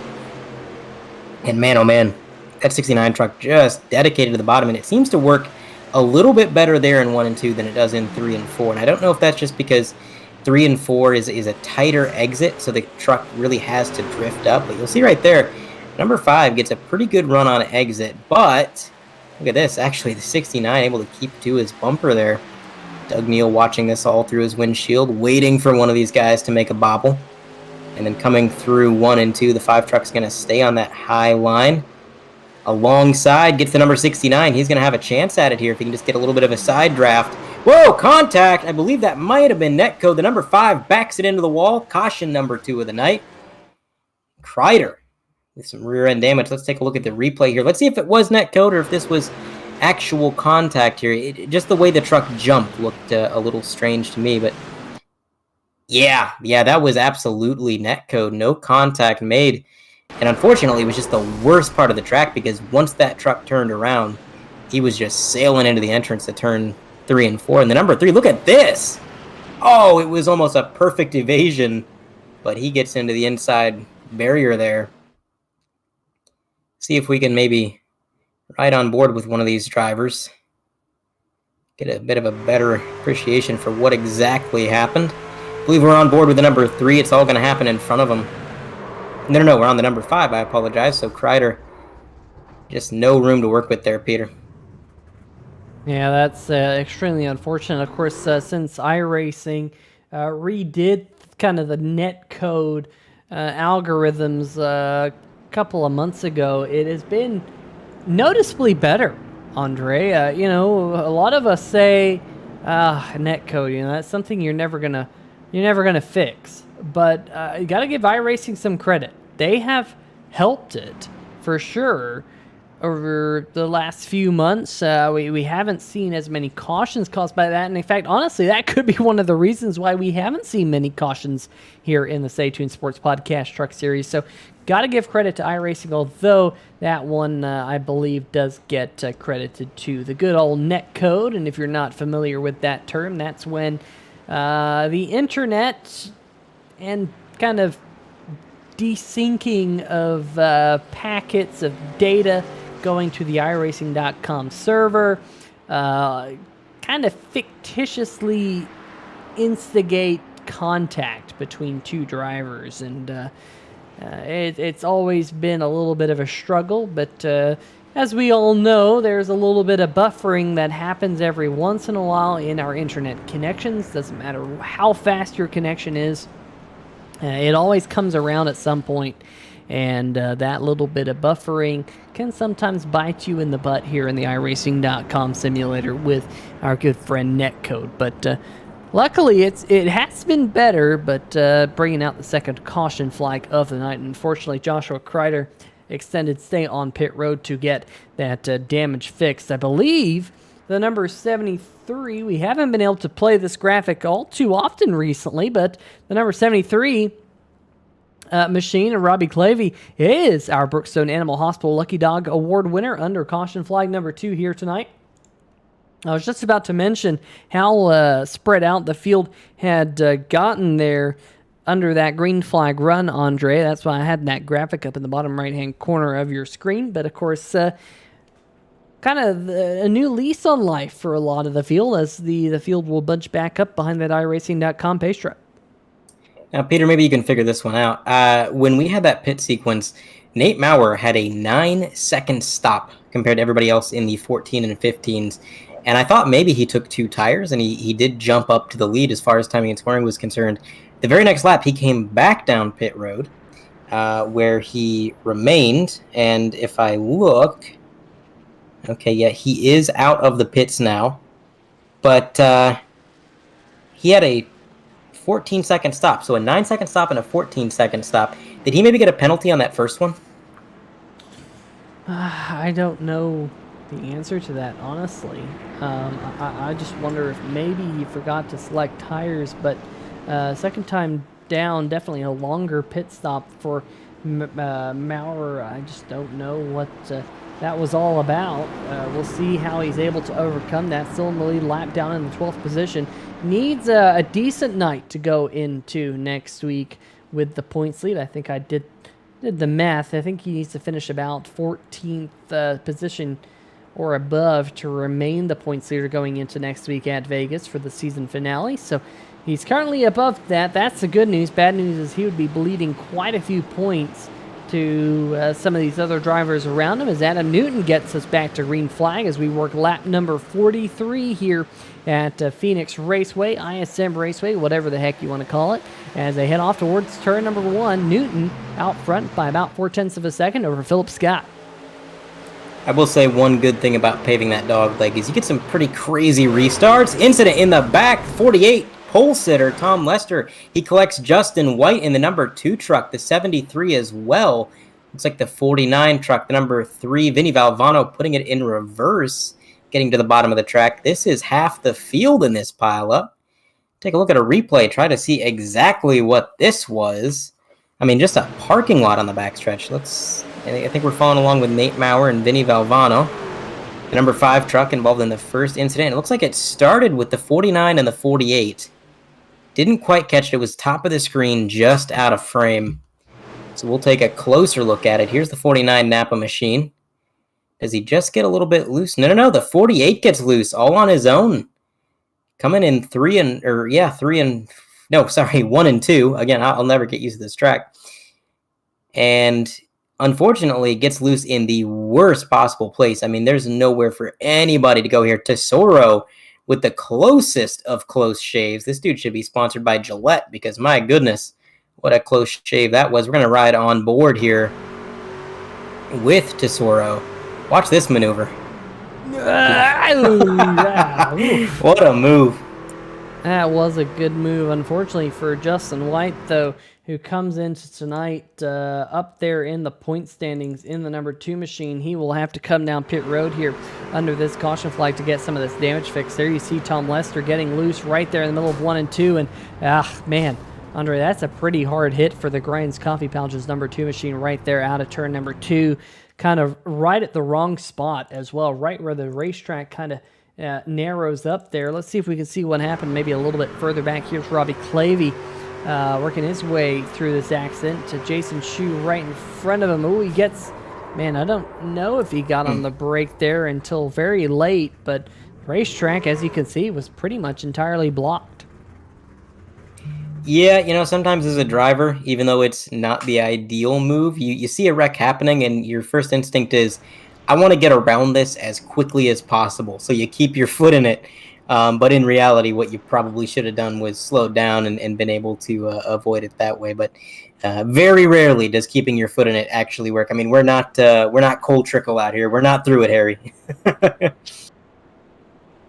Speaker 2: And man, oh man, that 69 truck just dedicated to the bottom, and it seems to work a little bit better there in 1 and 2 than it does in 3 and 4. And I don't know if that's just because 3 and 4 is a tighter exit, so the truck really has to drift up. But you'll see right there, number 5 gets a pretty good run on exit, but look at this. Actually, the 69 able to keep to his bumper there. Doug Neal watching this all through his windshield, waiting for one of these guys to make a bobble. And then coming through 1 and 2, the 5 truck's going to stay on that high line. Alongside, gets the number 69. He's going to have a chance at it here if he can just get a little bit of a side draft Whoa, contact! I believe that might have been netcode. The number 5 backs it into the wall. Caution number 2 of the night. Kreider with some rear end damage. Let's take a look at the replay here. Let's see if it was netcode or if this was actual contact here. Just the way the truck jumped looked a little strange to me, but yeah, that was absolutely netcode. No contact made. And unfortunately, it was just the worst part of the track because once that truck turned around, he was just sailing into the entrance to turn 3 and 4. And the number 3, look at this! Oh, it was almost a perfect evasion, but he gets into the inside barrier there. See if we can maybe ride on board with one of these drivers. Get a bit of a better appreciation for what exactly happened. I believe we're on board with the number 3. It's all going to happen in front of him. No, we're on the number 5. I apologize. So Kreider, just no room to work with there, Peter.
Speaker 1: Yeah, that's extremely unfortunate. Of course, since iRacing redid kind of the netcode algorithms a couple of months ago, it has been noticeably better, Andre. A lot of us say netcode. That's something you're never gonna fix. But you got to give iRacing some credit. They have helped it for sure. Over the last few months, we haven't seen as many cautions caused by that. And in fact, honestly, that could be one of the reasons why we haven't seen many cautions here in the Stay Tuned Sports Podcast Truck Series. So got to give credit to iRacing, although that one, I believe, does get credited to the good old netcode. And if you're not familiar with that term, that's when the internet and kind of desyncing of packets of data going to the iRacing.com server, kind of fictitiously instigate contact between two drivers. And it's always been a little bit of a struggle, but as we all know, there's a little bit of buffering that happens every once in a while in our internet connections. Doesn't matter how fast your connection is. It always comes around at some point, and that little bit of buffering can sometimes bite you in the butt here in the iRacing.com simulator with our good friend Netcode. But luckily, it has been better, but bringing out the second caution flag of the night. Unfortunately, Joshua Kreider extended stay on pit road to get that damage fixed. I believe the number 73, we haven't been able to play this graphic all too often recently, but the number 73 machine, Robbie Clavey, is our Brookstone Animal Hospital Lucky Dog Award winner under caution flag number 2 here tonight. I was just about to mention how spread out the field had gotten there under that green flag run, Andre. That's why I had that graphic up in the bottom right-hand corner of your screen. But, of course, kind of a new lease on life for a lot of the field as the field will bunch back up behind that iRacing.com pace truck.
Speaker 2: Now, Peter, maybe you can figure this one out. When we had that pit sequence, Nate Maurer had a 9-second stop compared to everybody else in the 14 and 15s. And I thought maybe he took 2 tires, and he did jump up to the lead as far as timing and scoring was concerned. The very next lap, he came back down pit road, where he remained. And if I look, okay, yeah, he is out of the pits now. But he had a 14-second stop. So a 9-second stop and a 14-second stop. Did he maybe get a penalty on that first one?
Speaker 1: I don't know the answer to that, honestly. I just wonder if maybe he forgot to select tires, but second time down, definitely a longer pit stop for Maurer. I just don't know what that was all about. We'll see how he's able to overcome that. Still in the lead lap, down in the 12th position. Needs a decent night to go into next week with the points lead. I think I did the math. I think he needs to finish about 14th position or above to remain the points leader going into next week at Vegas for the season finale. So he's currently above that. That's the good news. Bad news is he would be bleeding quite a few points to some of these other drivers around him as Adam Newton gets us back to green flag as we work lap number 43 here at Phoenix Raceway, ISM Raceway, whatever the heck you want to call it, as they head off towards turn number 1. Newton out front by about 0.4 of a second over Philip Scott.
Speaker 2: I will say one good thing about paving that dog leg is you get some pretty crazy restarts. Incident in the back, 48, pole sitter, Tom Lester. He collects Justin White in the number 2 truck, the 73 as well. Looks like the 49 truck, the number 3, Vinny Valvano putting it in reverse, getting to the bottom of the track. This is half the field in this pileup. Take a look at a replay, try to see exactly what this was. I mean, just a parking lot on the backstretch. I think we're following along with Nate Maurer and Vinny Valvano. The number 5 truck involved in the first incident. It looks like it started with the 49 and the 48. Didn't quite catch it. It was top of the screen, just out of frame. So we'll take a closer look at it. Here's the 49 Napa machine. Does he just get a little bit loose? No. The 48 gets loose all on his own. Coming in 1 and 2. Again, I'll never get used to this track. And unfortunately, it gets loose in the worst possible place. I mean, there's nowhere for anybody to go here. Tesoro with the closest of close shaves. This dude should be sponsored by Gillette because, my goodness, what a close shave that was. We're going to ride on board here with Tesoro. Watch this maneuver. What a move.
Speaker 1: That was a good move. Unfortunately for Justin White, though, who comes into tonight up there in the point standings in the number 2 machine, he will have to come down pit road here under this caution flag to get some of this damage fixed. There you see Tom Lester getting loose right there in the middle of 1 and 2. And, man, Andre, that's a pretty hard hit for the Grinds Coffee Pouches number 2 machine right there out of turn number 2. Kind of right at the wrong spot as well, right where the racetrack kind of narrows up there. Let's see if we can see what happened maybe a little bit further back. Here's Robbie Clavey working his way through this accident to Jason Shue right in front of him. Oh, he gets, man, I don't know if he got on the brake there until very late, but the racetrack, as you can see, was pretty much entirely blocked.
Speaker 2: Yeah, sometimes as a driver, even though it's not the ideal move, you see a wreck happening and your first instinct is, I want to get around this as quickly as possible. So you keep your foot in it. But in reality, what you probably should have done was slowed down and been able to avoid it that way. But very rarely does keeping your foot in it actually work. I mean, we're not cold trickle out here. We're not through it, Harry.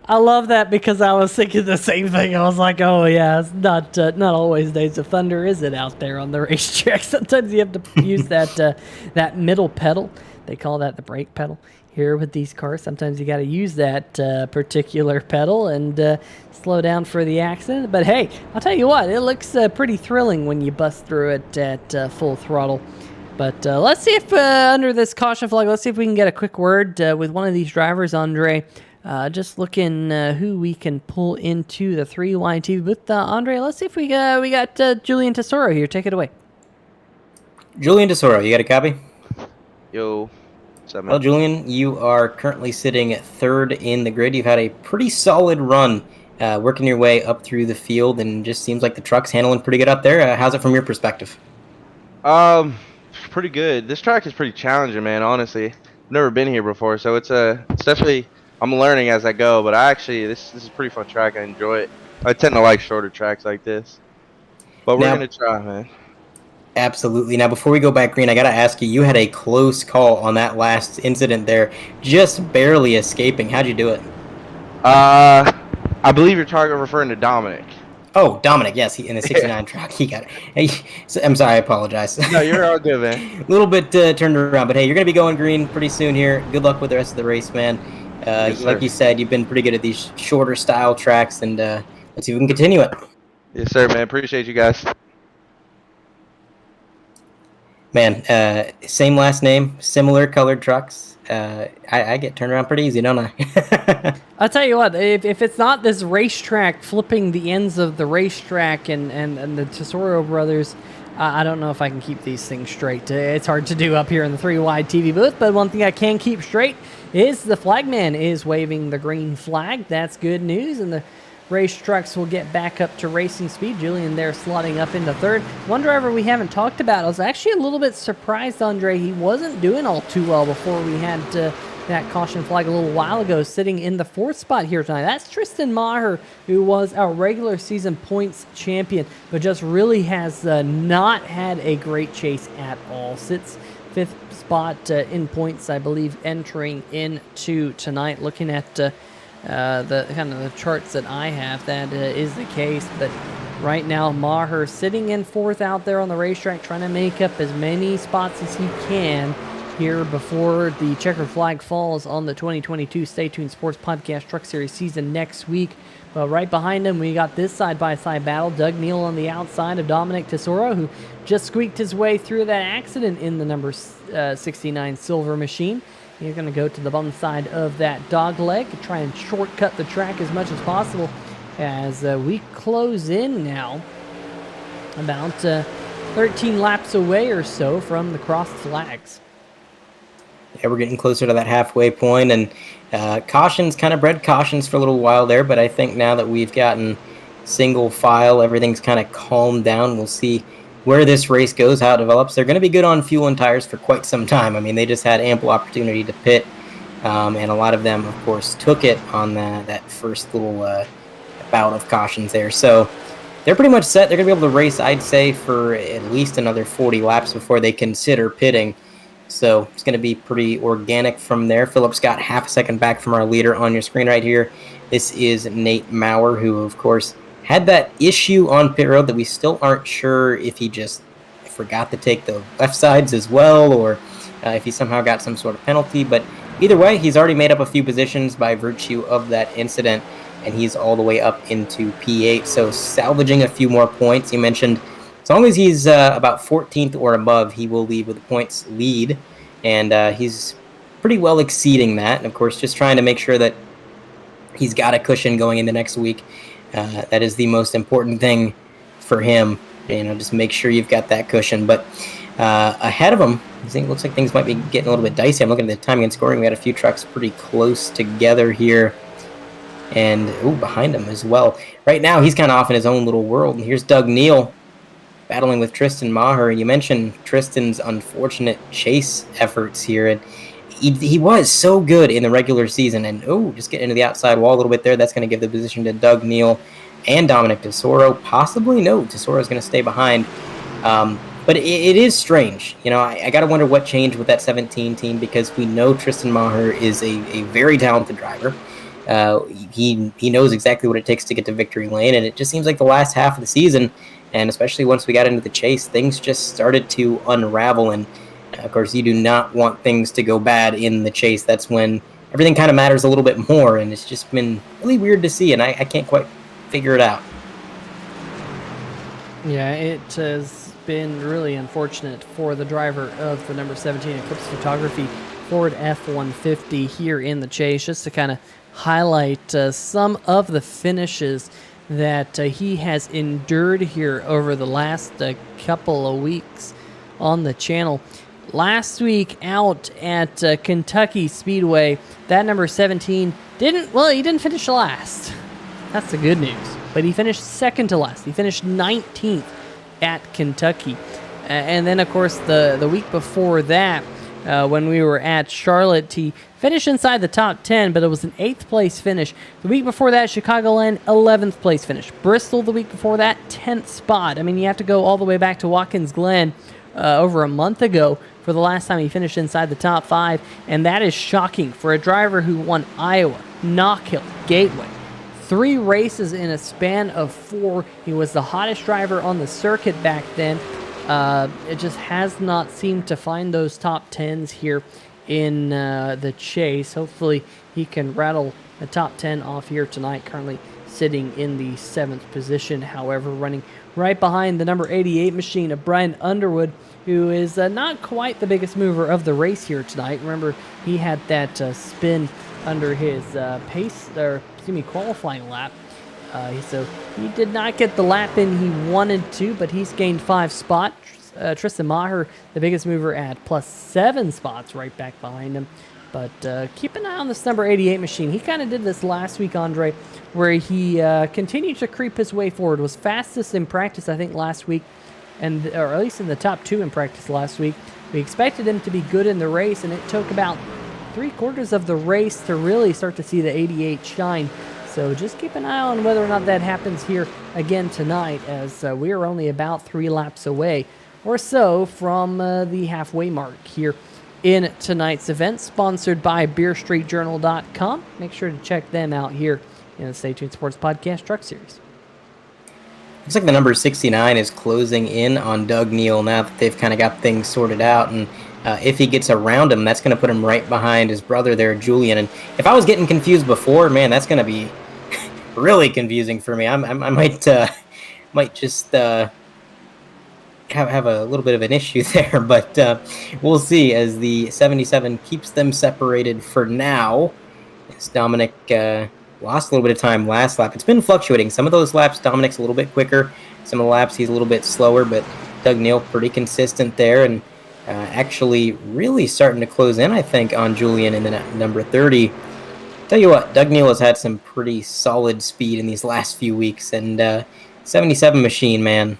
Speaker 1: I love that because I was thinking the same thing. I was like, oh yeah, it's not always Days of Thunder, is it, out there on the racetrack? Sometimes you have to use that middle pedal. They call that the brake pedal here with these cars. Sometimes you got to use that particular pedal and slow down for the accident. But hey, I'll tell you what, it looks pretty thrilling when you bust through it at full throttle. But let's see if under this caution flag, let's see if we can get a quick word with one of these drivers, Andre. Just looking who we can pull into the 3Y TV booth. Andre, let's see if we got Julian Tesoro here. Take it away.
Speaker 2: Julian Tesoro, you got a copy?
Speaker 4: Yo. What's up, man?
Speaker 2: Well, Julian, you are currently sitting at 3rd in the grid. You've had a pretty solid run working your way up through the field, and just seems like the truck's handling pretty good up there. How's it from your perspective?
Speaker 4: Pretty good. This track is pretty challenging, man, honestly. I've never been here before, so it's definitely, I'm learning as I go, but this is a pretty fun track. I enjoy it. I tend to like shorter tracks like this. But we're going to try, man.
Speaker 2: Absolutely. Now, before we go back green, I got to ask you, you had a close call on that last incident there, just barely escaping. How'd you do it?
Speaker 4: I believe you're referring to Dominic.
Speaker 2: Oh, Dominic, yes, in the 69 truck. He got it. Hey, I'm sorry, I apologize.
Speaker 4: No, you're all good, man.
Speaker 2: A little bit turned around, but hey, you're going to be going green pretty soon here. Good luck with the rest of the race, man.
Speaker 4: Yes,
Speaker 2: like you said, you've been pretty good at these shorter style tracks, and let's see if we can continue it.
Speaker 4: Yes, sir, man. Appreciate you guys.
Speaker 2: Man, same last name, similar colored trucks. I get turned around pretty easy, don't I?
Speaker 1: I'll tell you what, if it's not this racetrack flipping the ends of the racetrack and the Tesoro brothers, I don't know if I can keep these things straight. It's hard to do up here in the 3Y TV booth, but one thing I can keep straight is the flagman is waving the green flag. That's good news, and the race trucks will get back up to racing speed. Julian there slotting up into 3rd. One driver we haven't talked about, I was actually a little bit surprised, Andre. He wasn't doing all too well before we had that caution flag a little while ago, sitting in the 4th spot here tonight. That's Tristan Maher, who was our regular season points champion, but just really has not had a great chase at all. Sits 5th spot in points, I believe, entering into tonight. Looking at the kind of the charts that I have, that is the case. But right now, Maher sitting in 4th out there on the racetrack, trying to make up as many spots as he can here before the checkered flag falls on the 2022 Stay Tuned Sports Podcast Truck Series season next week. But right behind him, we got this side-by-side battle. Doug Neal on the outside of Dominic Tesoro, who just squeaked his way through that accident in the number 69 Silver Machine. He's going to go to the bum side of that dog leg to try and shortcut the track as much as possible as we close in now. About 13 laps away or so from the crossed flags.
Speaker 2: Yeah, we're getting closer to that halfway point, and cautions kind of bred cautions for a little while there, but I think now that we've gotten single file, everything's kind of calmed down. We'll see where this race goes, how it develops. They're going to be good on fuel and tires for quite some time. I mean, they just had ample opportunity to pit, and a lot of them, of course, took it on that first little bout of cautions there. So they're pretty much set. They're going to be able to race, I'd say, for at least another 40 laps before they consider pitting. So it's going to be pretty organic from there. Phillips got half a second back from our leader on your screen right here. This is Nate Maurer, who, of course, had that issue on pit road that we still aren't sure if he just forgot to take the left sides as well, or if he somehow got some sort of penalty. But either way, he's already made up a few positions by virtue of that incident, and he's all the way up into P8. So salvaging a few more points. You mentioned as long as he's about 14th or above, he will lead with a points lead, and he's pretty well exceeding that. And, of course, just trying to make sure that he's got a cushion going into next week. That is the most important thing for him. Just make sure you've got that cushion. But ahead of him, it looks like things might be getting a little bit dicey. I'm looking at the timing and scoring. We got a few trucks pretty close together here. And, behind him as well. Right now, he's kind of off in his own little world. And here's Doug Neal battling with Tristan Maher. You mentioned Tristan's unfortunate chase efforts here, and he was so good in the regular season, and just getting into the outside wall a little bit there. That's going to give the position to Doug Neal and Dominic Tesoro. Possibly, no, Tesoro's going to stay behind. But it is strange. I got to wonder what changed with that 17 team, because we know Tristan Maher is a very talented driver. He knows exactly what it takes to get to victory lane, and it just seems like the last half of the season, and especially once we got into the chase, things just started to unravel. And of course, you do not want things to go bad in the chase. That's when everything kind of matters a little bit more, and it's just been really weird to see, and I can't quite figure it out.
Speaker 1: Yeah, it has been really unfortunate for the driver of the number 17 Eclipse Photography Ford F-150 here in the chase, just to kind of highlight some of the finishes that he has endured here over the last couple of weeks on the channel. Last week out at Kentucky Speedway, that number 17 didn't finish last. That's the good news. But he finished second to last. He finished 19th at Kentucky. And then, of course, the week before that, when we were at Charlotte, he finished inside the top 10, but it was an 8th place finish. The week before that, Chicagoland, 11th place finish. Bristol, the week before that, 10th spot. I mean, you have to go all the way back to Watkins Glen over a month ago for the last time he finished inside the top 5, and that is shocking for a driver who won Iowa, Knock Hill, Gateway. 3 races in a span of 4. He was the hottest driver on the circuit back then. It just has not seemed to find those top 10s here in the chase. Hopefully he can rattle the top 10 off here tonight. Currently sitting in the 7th position, however, running right behind the number 88 machine of Brian Underwood, who is not quite the biggest mover of the race here tonight. Remember, he had that spin under his qualifying lap. So he did not get the lap in he wanted to, but he's gained 5 spots. Tristan Maher, the biggest mover, at plus 7 spots right back behind him. But keep an eye on this number 88 machine. He kind of did this last week, Andre, where he continued to creep his way forward. Was fastest in practice, I think, last week, or at least in the top 2 in practice last week. We expected him to be good in the race, and it took about 3/4 of the race to really start to see the 88 shine. So just keep an eye on whether or not that happens here again tonight, as we are only about 3 laps away or so from the halfway mark here in tonight's event, sponsored by BeerStreetJournal.com. Make sure to check them out here in the Stay Tuned Sports Podcast Truck Series.
Speaker 2: Looks like the number 69 is closing in on Doug Neal now that they've kind of got things sorted out. And if he gets around him, that's going to put him right behind his brother there, Julian. And if I was getting confused before, man, that's going to be really confusing for me. I might just have a little bit of an issue there. But we'll see as the 77 keeps them separated for now. As Dominic lost a little bit of time last lap. It's been fluctuating. Some of those laps, Dominic's a little bit quicker. Some of the laps, he's a little bit slower, but Doug Neal pretty consistent there, and actually really starting to close in, I think, on Julian in the number 30. Tell you what, Doug Neal has had some pretty solid speed in these last few weeks, and 77 machine, man.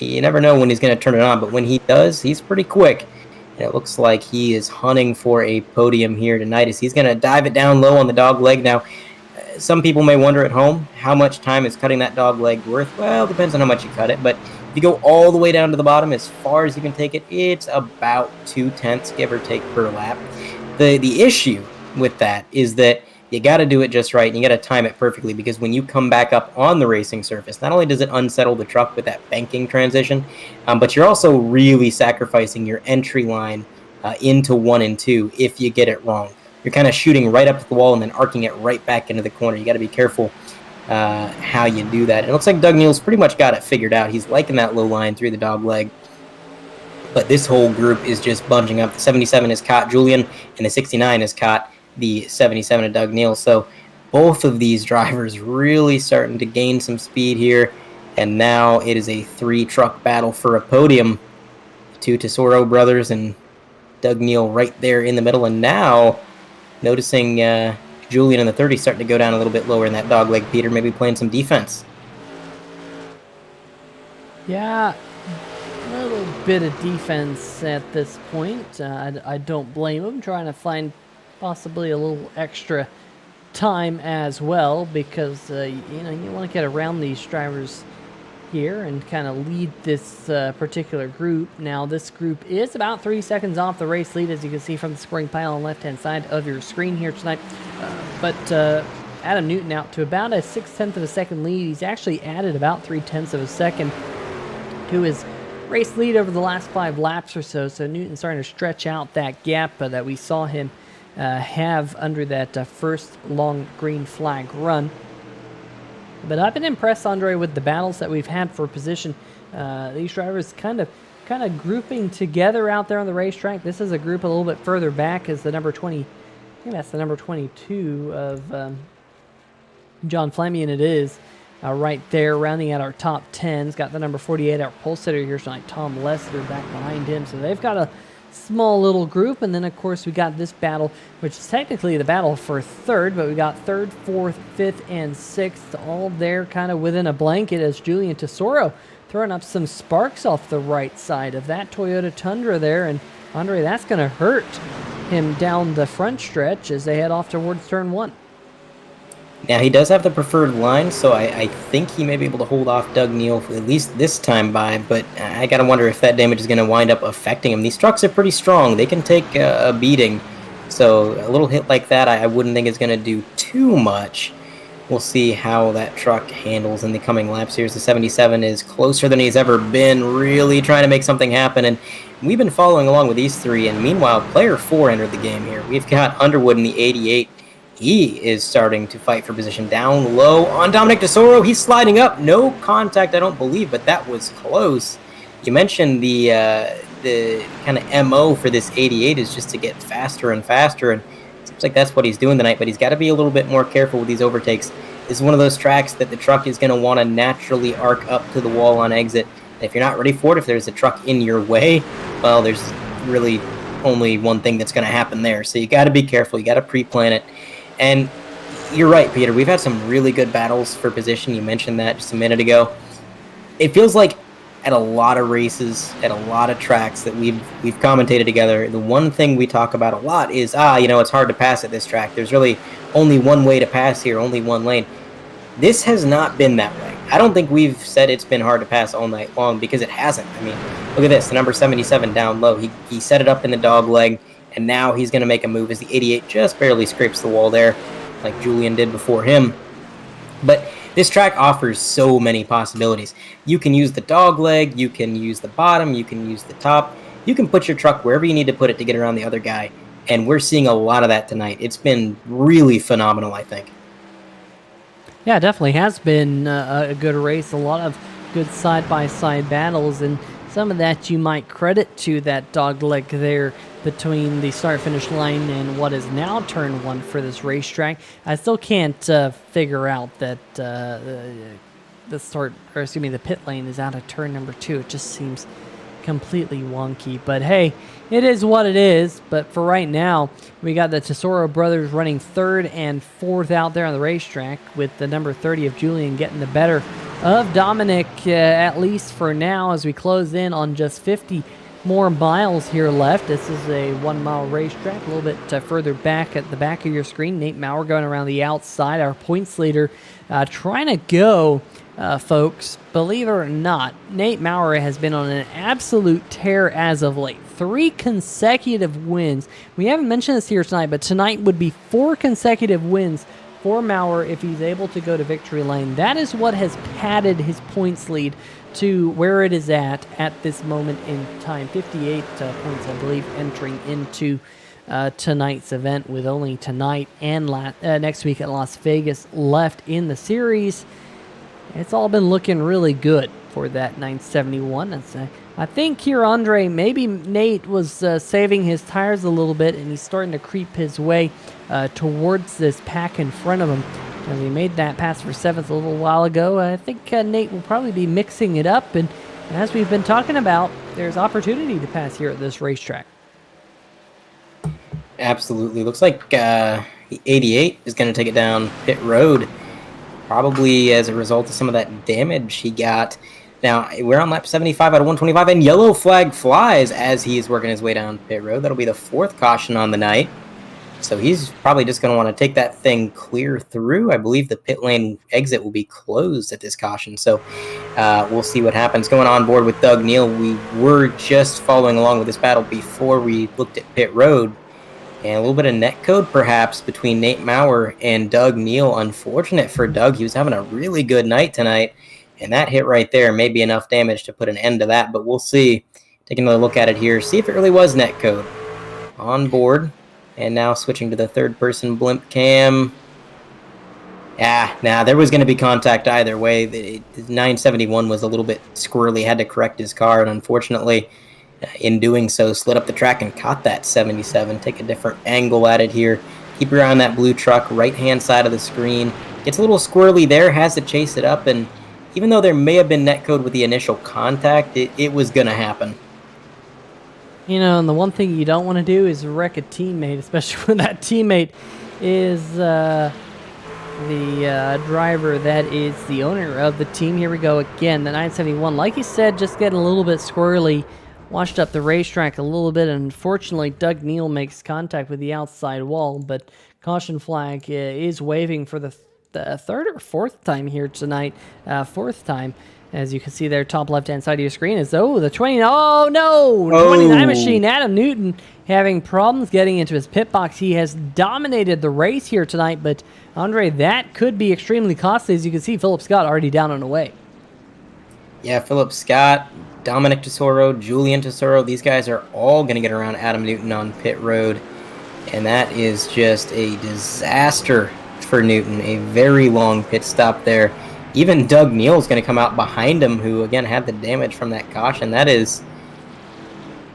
Speaker 2: You never know when he's going to turn it on, but when he does, he's pretty quick. And it looks like he is hunting for a podium here tonight as he's going to dive it down low on the dog leg. Now, some people may wonder at home, how much time is cutting that dog leg worth? Well, it depends on how much you cut it, but if you go all the way down to the bottom, as far as you can take it, it's about 0.2, give or take, per lap. The issue with that is that you got to do it just right, and you got to time it perfectly, because when you come back up on the racing surface, not only does it unsettle the truck with that banking transition, but you're also really sacrificing your entry line into 1 and 2 if you get it wrong. You're kind of shooting right up to the wall and then arcing it right back into the corner. You got to be careful how you do that. And it looks like Doug Neal's pretty much got it figured out. He's liking that low line through the dog leg. But this whole group is just bunching up. The 77 has caught Julian, and the 69 has caught the 77 of Doug Neal. So both of these drivers really starting to gain some speed here. And now it is a 3-truck battle for a podium. 2 Tesoro brothers and Doug Neal right there in the middle. And now noticing Julian in the 30 starting to go down a little bit lower in that dog leg. Peter maybe playing some defense.
Speaker 1: Yeah, a little bit of defense at this point. I don't blame him, trying to find possibly a little extra time as well, because you want to get around these drivers here and kind of lead this particular group. Now, this group is about 3 seconds off the race lead, as you can see from the scoring pile on the left-hand side of your screen here tonight. But Adam Newton out to about a 0.6 of a second lead. He's actually added about 0.3 of a second to his race lead over the last 5 laps or so. So Newton's starting to stretch out that gap that we saw him have under that first long green flag run. But I've been impressed, Andre, with the battles that we've had for position. These drivers kind of grouping together out there on the racetrack. This is a group a little bit further back as the number 20. I think that's the number 22 of John Flamian. It is right there, rounding out our top 10s. Got the number 48, our pole sitter here tonight, Tom Lester, back behind him. So they've got a small little group, and then of course we got this battle, which is technically the battle for third, but we got third, fourth, fifth, and sixth all there kind of within a blanket, as Julian Tesoro throwing up some sparks off the right side of that Toyota Tundra there. And Andre, that's going to hurt him down the front stretch as they head off towards turn 1.
Speaker 2: Now, he does have the preferred line, so I think he may be able to hold off Doug Neal for at least this time by, but I got to wonder if that damage is going to wind up affecting him. These trucks are pretty strong. They can take a beating, so a little hit like that I wouldn't think is going to do too much. We'll see how that truck handles in the coming laps here. The 77 is closer than he's ever been, really trying to make something happen, and we've been following along with these 3, and meanwhile, player 4 entered the game here. We've got Underwood in the 88. He is starting to fight for position down low on Dominic Tesoro. He's sliding up. No contact, I don't believe, but that was close. You mentioned the kind of MO for this 88 is just to get faster and faster, and it seems like that's what he's doing tonight, but he's got to be a little bit more careful with these overtakes. This is one of those tracks that the truck is going to want to naturally arc up to the wall on exit. And if you're not ready for it, if there's a truck in your way, well, there's really only one thing that's going to happen there. So you got to be careful. You got to pre-plan it. And you're right, Peter. We've had some really good battles for position. You mentioned that just a minute ago. It feels like at a lot of races, at a lot of tracks that we've commentated together, the one thing we talk about a lot is, it's hard to pass at this track. There's really only one way to pass here, only one lane. This has not been that way. I don't think we've said it's been hard to pass all night long, because it hasn't. I mean, look at this, the number 77 down low. He set it up in the dog leg, and now he's going to make a move as the 88 just barely scrapes the wall there, like Julian did before him. But this track offers so many possibilities. You can use the dog leg, you can use the bottom, you can use the top. You can put your truck wherever you need to put it to get around the other guy. And we're seeing a lot of that tonight. It's been really phenomenal, I think.
Speaker 1: Yeah, it definitely has been a good race. A lot of good side-by-side battles, and some of that you might credit to that dog leg there between the start-finish line and what is now turn 1 for this racetrack. I still can't figure out that the pit lane is out of turn number 2. It just seems completely wonky, but hey, it is what it is. But for right now, we got the Tesoro brothers running 3rd and 4th out there on the racetrack, with the number 30 of Julian getting the better of Dominic, at least for now, as we close in on just 50 more miles here left. This is a 1-mile racetrack, a little bit further back at the back of your screen. Nate Maurer going around the outside, our points leader, trying to go, folks, believe it or not, Nate Maurer has been on an absolute tear as of late. 3 consecutive wins. We haven't mentioned this here tonight, but tonight would be 4 consecutive wins for Maurer if he's able to go to victory lane. That is what has padded his points lead to where it is at this moment in time. 58 points, I believe, entering into tonight's event, with only tonight and next week at Las Vegas left in the series. It's all been looking really good for that 971. I think here, Andre, maybe Nate was saving his tires a little bit, and he's starting to creep his way towards this pack in front of him. As he made that pass for 7th a little while ago, I think Nate will probably be mixing it up, and as we've been talking about, there's opportunity to pass here at this racetrack.
Speaker 2: Absolutely. Looks like the 88 is going to take it down pit road, probably as a result of some of that damage he got. Now, we're on lap 75 out of 125, and yellow flag flies as he is working his way down pit road. That'll be the 4th caution on the night. So he's probably just going to want to take that thing clear through. I believe the pit lane exit will be closed at this caution. So we'll see what happens. Going on board with Doug Neal, we were just following along with this battle before we looked at pit road. And a little bit of net code, perhaps, between Nate Maurer and Doug Neal. Unfortunate for Doug. He was having a really good night tonight. And that hit right there may be enough damage to put an end to that. But we'll see. Take another look at it here. See if it really was net code. On board. And now switching to the 3rd-person blimp cam. There was going to be contact either way. The 971 was a little bit squirrely. Had to correct his car. And unfortunately, in doing so, slid up the track and caught that 77. Take a different angle at it here. Keep your eye on that blue truck, right-hand side of the screen. Gets a little squirrely there, has to chase it up, and even though there may have been netcode with the initial contact, it was going to happen.
Speaker 1: You know, and the one thing you don't want to do is wreck a teammate, especially when that teammate is the driver that is the owner of the team. Here we go again, the 971. Like you said, just getting a little bit squirrely. Washed up the racetrack a little bit, and unfortunately, Doug Neal makes contact with the outside wall, but caution flag is waving for the 3rd or 4th time here tonight. 4th time, as you can see there, top left-hand side of your screen, is, the 20, 29 machine, Adam Newton, having problems getting into his pit box. He has dominated the race here tonight, but, Andre, that could be extremely costly. As you can see, Philip Scott already down and away.
Speaker 2: Yeah, Philip Scott, Dominic Tesoro, Julian Tesoro, these guys are all going to get around Adam Newton on pit road, and that is just a disaster for Newton. A very long pit stop there. Even Doug Neal is going to come out behind him, who, again, had the damage from that caution. That is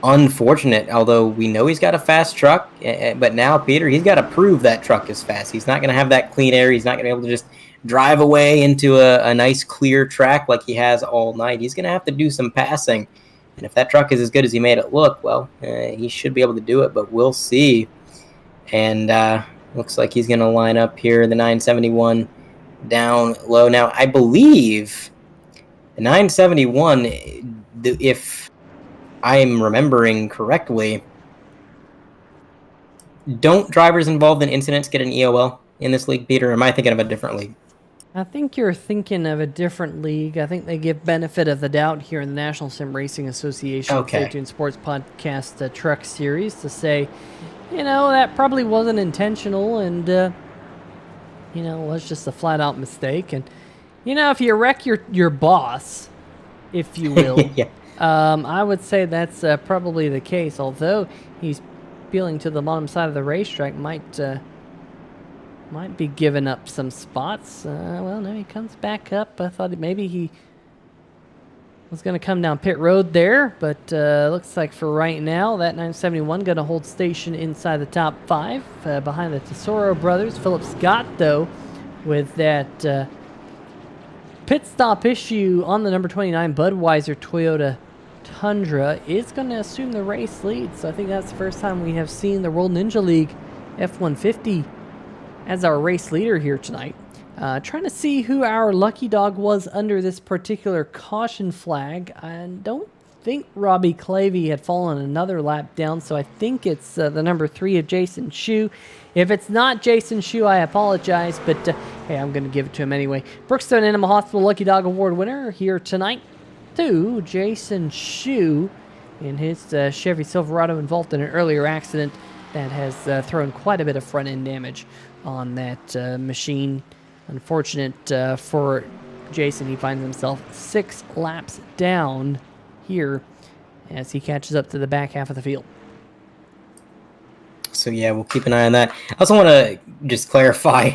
Speaker 2: unfortunate, although we know he's got a fast truck, but now, Peter, he's got to prove that truck is fast. He's not going to have that clean air. He's not going to be able to just drive away into a nice clear track like he has all night. He's going to have to do some passing, and if that truck is as good as he made it look, well, he should be able to do it, but we'll see. And looks like he's going to line up here, the 971 down low. Now, I believe the 971, if I'm remembering correctly, don't drivers involved in incidents get an EOL in this league, Peter? Or am I thinking of a different league?
Speaker 1: I think you're thinking of a different league. I think they give benefit of the doubt here in the National Sim Racing Association
Speaker 2: Okay.
Speaker 1: Stay Tuned Sports Podcast Truck Series to say, that probably wasn't intentional and, was just a flat-out mistake. And, if you wreck your boss, if you will,
Speaker 2: Yeah.
Speaker 1: I would say that's probably the case, although he's peeling to the bottom side of the racetrack, might be giving up some spots. Well, no, he comes back up. I thought maybe he was going to come down pit road there, but looks like for right now, that 971 going to hold station inside the top 5 behind the Tesoro brothers. Philip Scott, though, with that pit stop issue on the number 29 Budweiser Toyota Tundra, is going to assume the race lead. So I think that's the first time we have seen the World Ninja League F-150 as our race leader here tonight. Trying to see who our lucky dog was under this particular caution flag. I don't think Robbie Clavey had fallen another lap down, so I think it's the number 3 of Jason Shu. If it's not Jason Shu, I apologize, but hey, I'm going to give it to him anyway. Brookstone Animal Hospital Lucky Dog Award winner here tonight to Jason Shu in his Chevy Silverado, involved in an earlier accident that has thrown quite a bit of front-end damage on that machine. Unfortunate for Jason, he finds himself 6 laps down here as he catches up to the back half of the field.
Speaker 2: So yeah, we'll keep an eye on that. I also want to just clarify,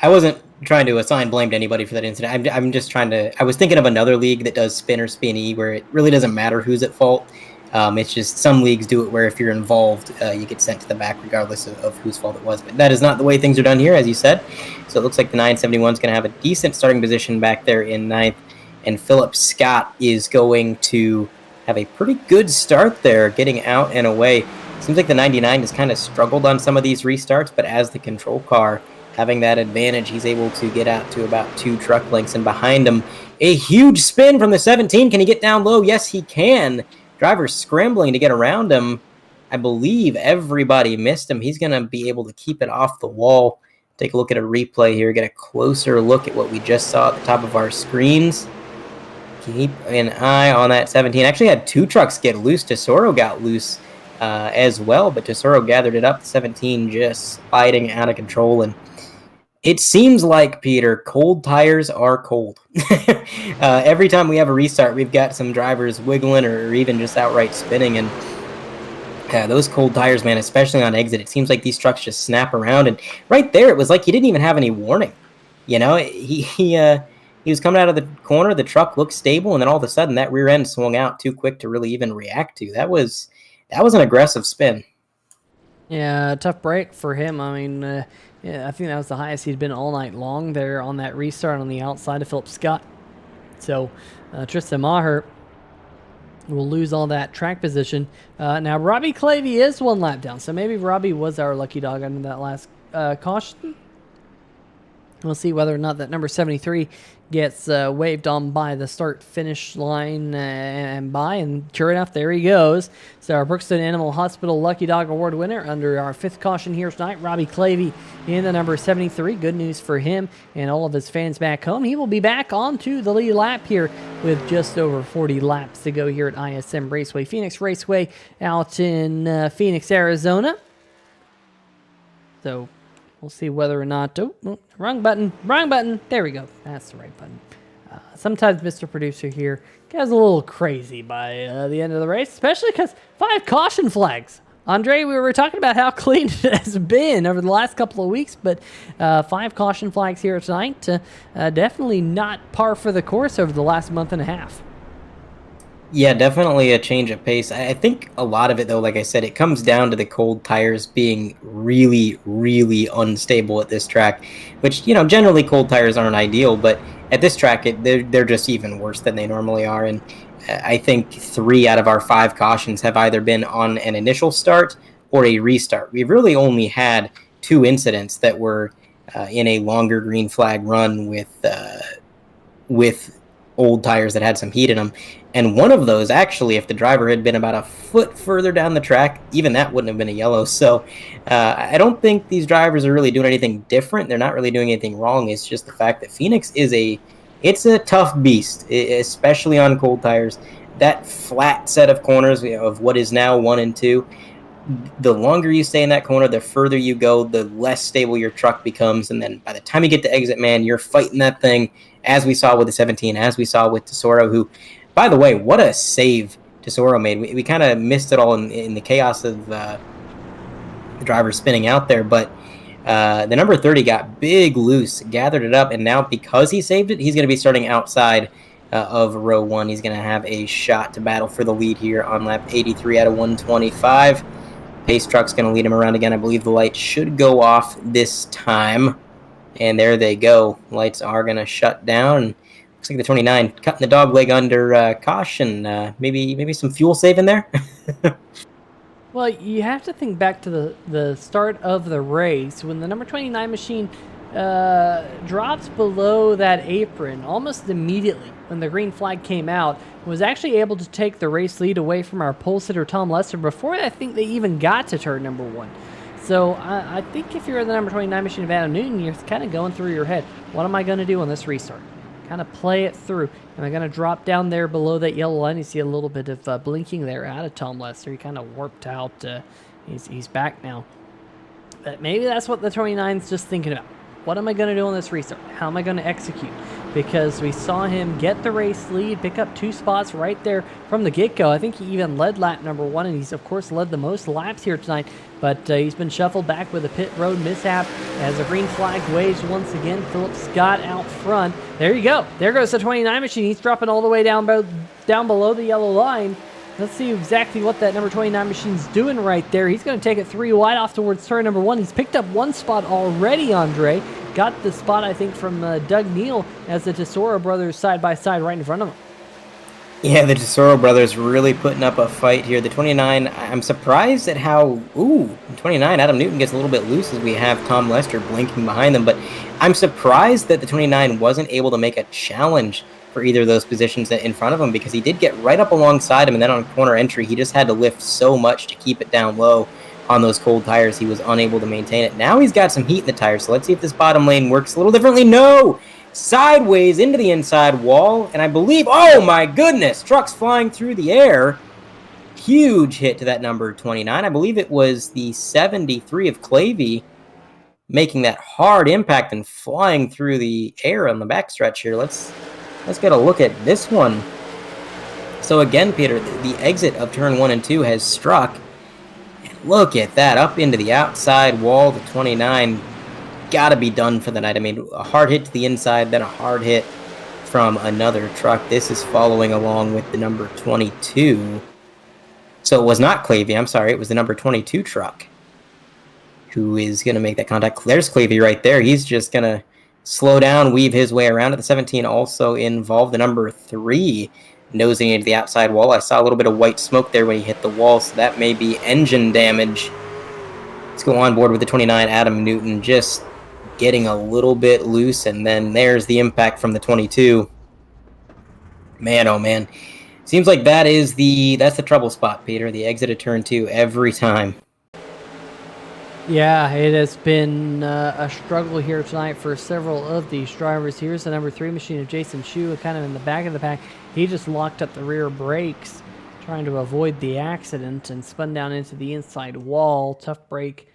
Speaker 2: I wasn't trying to assign blame to anybody for that incident. I'm just trying to, I was thinking of another league that does spin or spin-E where it really doesn't matter who's at fault. It's just some leagues do it where if you're involved, you get sent to the back regardless of whose fault it was. But that is not the way things are done here, as you said. So it looks like the 971 is going to have a decent starting position back there in 9th. And Philip Scott is going to have a pretty good start there, getting out and away. Seems like the 99 has kind of struggled on some of these restarts, but as the control car, having that advantage, he's able to get out to about 2 truck lengths. And behind him, a huge spin from the 17. Can he get down low? Yes, he can. Driver's scrambling to get around him. I believe everybody missed him. He's going to be able to keep it off the wall. Take a look at a replay here. Get a closer look at what we just saw at the top of our screens. Keep an eye on that 17. Actually had 2 trucks get loose. Tesoro got loose as well, but Tesoro gathered it up. The 17 just sliding out of control. And it seems like, Peter, cold tires are cold. Every time we have a restart, we've got some drivers wiggling or even just outright spinning. And those cold tires, man, especially on exit, it seems like these trucks just snap around. And right there, it was like he didn't even have any warning. He was coming out of the corner, the truck looked stable, and then all of a sudden that rear end swung out too quick to really even react to. That was an aggressive spin.
Speaker 1: Yeah, tough break for him. I mean, I think that was the highest he'd been all night long there on that restart on the outside of Philip Scott. So Tristan Maher will lose all that track position. Now, Robbie Clavey is 1 lap down, so maybe Robbie was our lucky dog under that last caution. We'll see whether or not that number 73 gets waved on by the start-finish line and sure enough, there he goes. So our Brookstone Animal Hospital Lucky Dog Award winner under our 5th caution here tonight, Robbie Clavey in the number 73. Good news for him and all of his fans back home. He will be back onto the lead lap here with just over 40 laps to go here at ISM Raceway, Phoenix Raceway out in Phoenix, Arizona. So we'll see whether or not... Oh, wrong button. There we go. That's the right button. Sometimes Mr. Producer here gets a little crazy by the end of the race, especially because 5 caution flags. Andre, we were talking about how clean it has been over the last couple of weeks, but 5 caution flags here tonight. Definitely not par for the course over the last month and a half.
Speaker 2: Yeah, definitely a change of pace. I think a lot of it, though, like I said, it comes down to the cold tires being really, really unstable at this track, which, generally cold tires aren't ideal, but at this track, they're just even worse than they normally are. And I think 3 out of our 5 cautions have either been on an initial start or a restart. We've really only had 2 incidents that were in a longer green flag run with old tires that had some heat in them. And one of those, actually, if the driver had been about a foot further down the track, even that wouldn't have been a yellow. So I don't think these drivers are really doing anything different. They're not really doing anything wrong. It's just the fact that Phoenix is a tough beast, especially on cold tires. That flat set of corners of what is now 1 and 2, the longer you stay in that corner, the further you go, the less stable your truck becomes. And then by the time you get to exit, man, you're fighting that thing, as we saw with the 17, as we saw with Tesoro, who, by the way, what a save Tesoro made. We kind of missed it all in the chaos of the driver spinning out there. But the number 30 got big loose, gathered it up, and now because he saved it, he's going to be starting outside of row 1. He's going to have a shot to battle for the lead here on lap 83 out of 125. Pace truck's going to lead him around again. I believe the lights should go off this time. And there they go. Lights are going to shut down. Looks like the 29 cutting the dog leg under caution. Maybe some fuel saving there.
Speaker 1: Well, you have to think back to the start of the race when the number 29 machine drops below that apron almost immediately when the green flag came out, was actually able to take the race lead away from our pole sitter Tom Lester before I think they even got to turn number 1. So I think if you're the number 29 machine of Adam Newton, you're kind of going through your head, what am I going to do on this restart? Kind of play it through. Am I going to drop down there below that yellow line? You see a little bit of blinking there out of Tom Lester. He kind of warped out. He's back now. But maybe that's what the 29's just thinking about. What am I going to do on this restart? How am I going to execute? Because we saw him get the race lead, pick up 2 spots right there from the get-go. I think he even led lap number 1, and he's, of course, led the most laps here tonight. But he's been shuffled back with a pit road mishap as the green flag waves once again. Philip Scott out front. There you go. There goes the 29 machine. He's dropping all the way down below the yellow line. Let's see exactly what that number 29 machine's doing right there. He's going to take it 3 wide off towards turn number 1. He's picked up 1 spot already, Andre. Got the spot, I think, from Doug Neal as the Tesoro brothers side by side right in front of him.
Speaker 2: Yeah, the Tesoro brothers really putting up a fight here. The 29, I'm surprised at how, 29, Adam Newton gets a little bit loose as we have Tom Lester blinking behind them, but I'm surprised that the 29 wasn't able to make a challenge for either of those positions in front of him, because he did get right up alongside him, and then on corner entry, he just had to lift so much to keep it down low on those cold tires. He was unable to maintain it. Now he's got some heat in the tires, so let's see if this bottom lane works a little differently. No! Sideways into the inside wall, and I believe, oh my goodness, trucks flying through the air. Huge hit to that number 29. I believe it was the 73 of Clavey making that hard impact and flying through the air on the backstretch here. Let's get a look at this one. So again, Peter, the exit of turn 1 and 2 has struck. And look at that, up into the outside wall. The 29 got to be done for the night. I mean, a hard hit to the inside, then a hard hit from another truck. This is following along with the number 22. So it was not Clavey, I'm sorry, it was the number 22 truck who is going to make that contact. There's Clavey right there. He's just going to slow down, weave his way around it. The 17 also involved the number 3 nosing into the outside wall. I saw a little bit of white smoke there when he hit the wall, so that may be engine damage. Let's go on board with the 29, Adam Newton, just getting a little bit loose, and then there's the impact from the 22. Man, oh man. Seems like that's the trouble spot, Peter, the exit of turn 2 every time.
Speaker 1: Yeah, it has been a struggle here tonight for several of these drivers. Here's the number 3 machine of Jason Shu, kind of in the back of the pack. He just locked up the rear brakes, trying to avoid the accident, and spun down into the inside wall. Tough break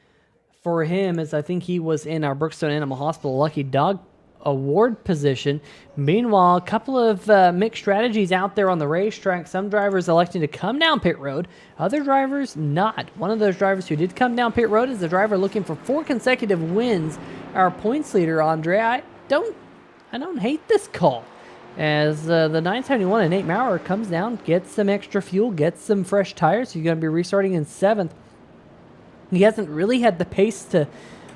Speaker 1: for him, as I think he was in our Brookstone Animal Hospital Lucky Dog Award position. Meanwhile, a couple of mixed strategies out there on the racetrack. Some drivers electing to come down pit road, other drivers not. One of those drivers who did come down pit road is the driver looking for 4 consecutive wins, our points leader, Andre. I don't hate this call, as the 971 and Nate Maurer comes down, gets some extra fuel, gets some fresh tires. He's going to be restarting in 7th. He hasn't really had the pace to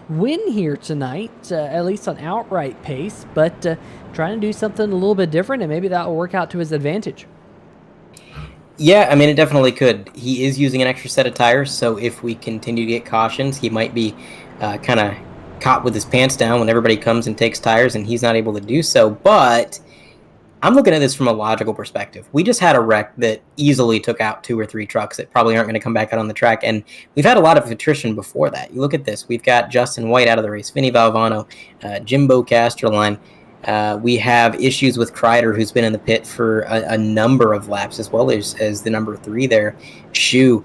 Speaker 1: win here tonight, at least on outright pace, but trying to do something a little bit different, and maybe that will work out to his advantage.
Speaker 2: Yeah, I mean, it definitely could. He is using an extra set of tires, so if we continue to get cautions, he might be kind of caught with his pants down when everybody comes and takes tires, and he's not able to do so. But I'm looking at this from a logical perspective. We just had a wreck that easily took out 2 or 3 trucks that probably aren't going to come back out on the track, and we've had a lot of attrition before that. You look at this. We've got Justin White out of the race, Vinny Valvano, Jimbo Casterline. We have issues with Kreider, who's been in the pit for a number of laps, as well as the number 3 there, Shu.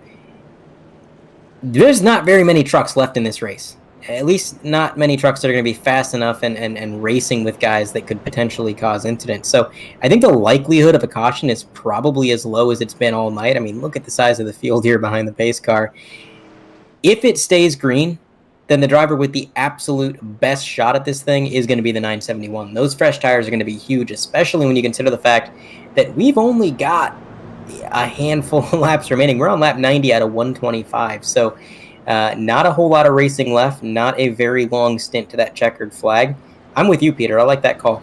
Speaker 2: There's not very many trucks left in this race. At least not many trucks that are going to be fast enough and racing with guys that could potentially cause incidents. So I think the likelihood of a caution is probably as low as it's been all night. I mean, look at the size of the field here behind the pace car. If it stays green, then the driver with the absolute best shot at this thing is going to be the 971. Those fresh tires are going to be huge, especially when you consider the fact that we've only got a handful of laps remaining. We're on lap 90 out of 125. So not a whole lot of racing left, not a very long stint to that checkered flag. I'm with you, Peter. I like that call.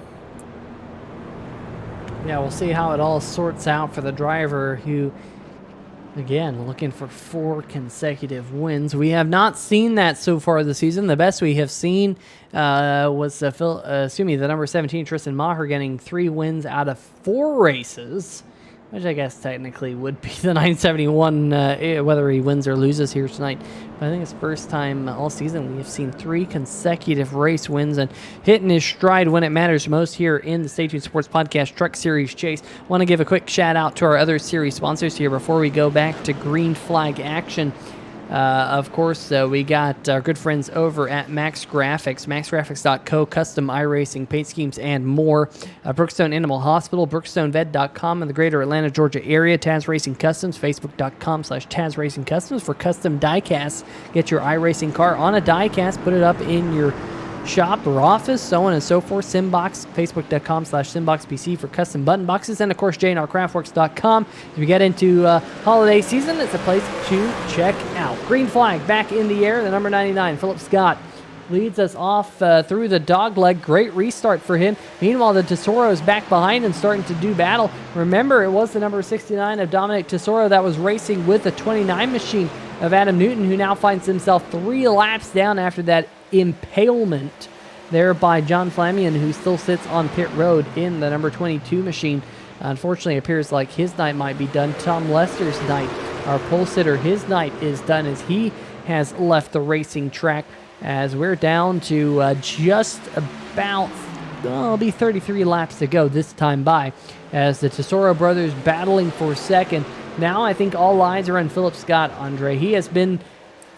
Speaker 1: Yeah, we'll see how it all sorts out for the driver who, again, looking for 4 consecutive wins. We have not seen that so far this season. The best we have seen was the number 17, Tristan Maher, getting 3 wins out of 4 races, which I guess technically would be the 971, whether he wins or loses here tonight. But I think it's the first time all season we have seen 3 consecutive race wins and hitting his stride when it matters most here in the Stay Tuned Sports Podcast Truck Series Chase. Want to give a quick shout out to our other series sponsors here before we go back to green flag action. Of course, we got our good friends over at MaxGrafix, MaxGrafix.co, custom iRacing, paint schemes, and more. Brookstone Animal Hospital, BrookstoneVet.com in the greater Atlanta, Georgia area. Taz Racing Customs, Facebook.com/Taz Racing Customs for custom diecasts. Get your iRacing car on a diecast, put it up in your shop or office, so on and so forth. Simbox, Facebook.com/SimboxPC for custom button boxes, and of course JNR Craftworks.com. If you get into holiday season, it's a place to check out. Green flag back in the air. The number 99, Philip Scott, leads us off through the dog leg. Great restart for him. Meanwhile, the Tesoro is back behind and starting to do battle. Remember, it was the number 69 of Dominic Tesoro that was racing with the 29 machine of Adam Newton, who now finds himself 3 laps down after that impalement there by John Flamion, who still sits on pit road in the number 22 machine. Unfortunately, it appears like his night might be done. Tom Lester's night, our pole sitter, his night is done as he has left the racing track, as we're down to just about, it'll be 33 laps to go this time by, as the Tesoro brothers battling for second. Now I think all eyes are on Philip Scott, Andre. He has been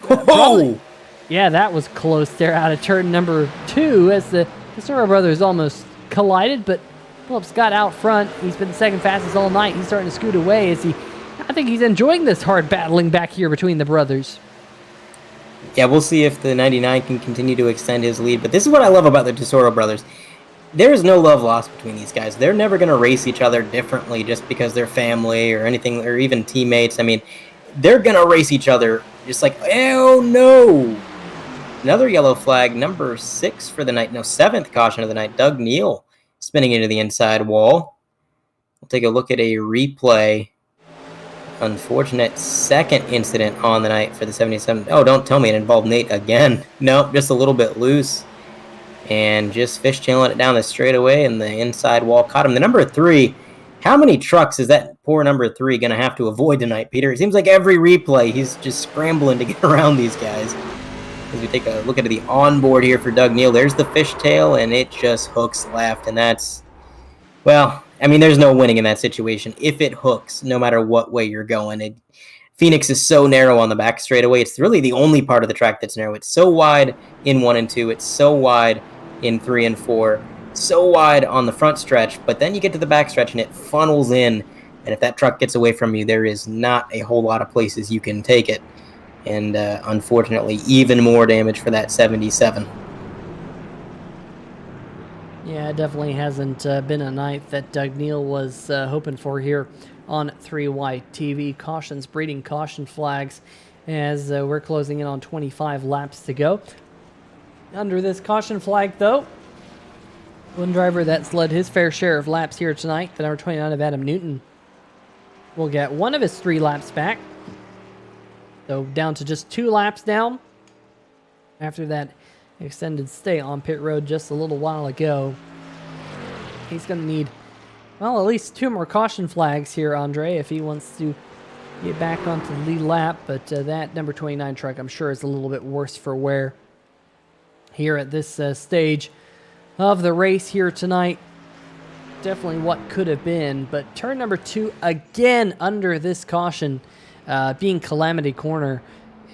Speaker 1: probably, yeah, that was close there out of turn number 2 as the Tesoro brothers almost collided, but Philip Scott out front. He's been the second fastest all night. He's starting to scoot away as I think he's enjoying this hard battling back here between the brothers.
Speaker 2: Yeah, we'll see if the 99 can continue to extend his lead, but this is what I love about the Tesoro brothers. There is no love lost between these guys. They're never going to race each other differently just because they're family or anything, or even teammates. I mean, they're going to race each other just like, oh no. Another yellow flag, number 6 for the night. No, 7th caution of the night. Doug Neal spinning into the inside wall. We'll take a look at a replay. Unfortunate second incident on the night for the 77. Oh, don't tell me it involved Nate again. Nope, just a little bit loose. And just fishtailing it down the straightaway, and the inside wall caught him. The number 3, how many trucks is that poor number 3 going to have to avoid tonight, Peter? It seems like every replay he's just scrambling to get around these guys. As we take a look at the onboard here for Doug Neal, there's the fishtail, and it just hooks left, and that's, well, I mean, there's no winning in that situation. If it hooks, no matter what way you're going, Phoenix is so narrow on the back straightaway. It's really the only part of the track that's narrow. It's so wide in 1 and 2. It's so wide in 3 and 4. So wide on the front stretch, but then you get to the back stretch and it funnels in. And if that truck gets away from you, there is not a whole lot of places you can take it. And unfortunately, even more damage for that 77.
Speaker 1: Yeah, it definitely hasn't been a night that Doug Neal was hoping for here on 3Y TV. Cautions, breeding caution flags as we're closing in on 25 laps to go. Under this caution flag, though, one driver that's led his fair share of laps here tonight, the number 29 of Adam Newton, will get 1 of his 3 laps back. So down to just 2 laps down after that extended stay on pit road just a little while ago. He's going to need well, at least 2 more caution flags here, Andre, if he wants to get back onto the lead lap. But that number 29 truck, I'm sure, is a little bit worse for wear here at this stage of the race here tonight. Definitely what could have been. But turn number 2, again under this caution, being Calamity Corner.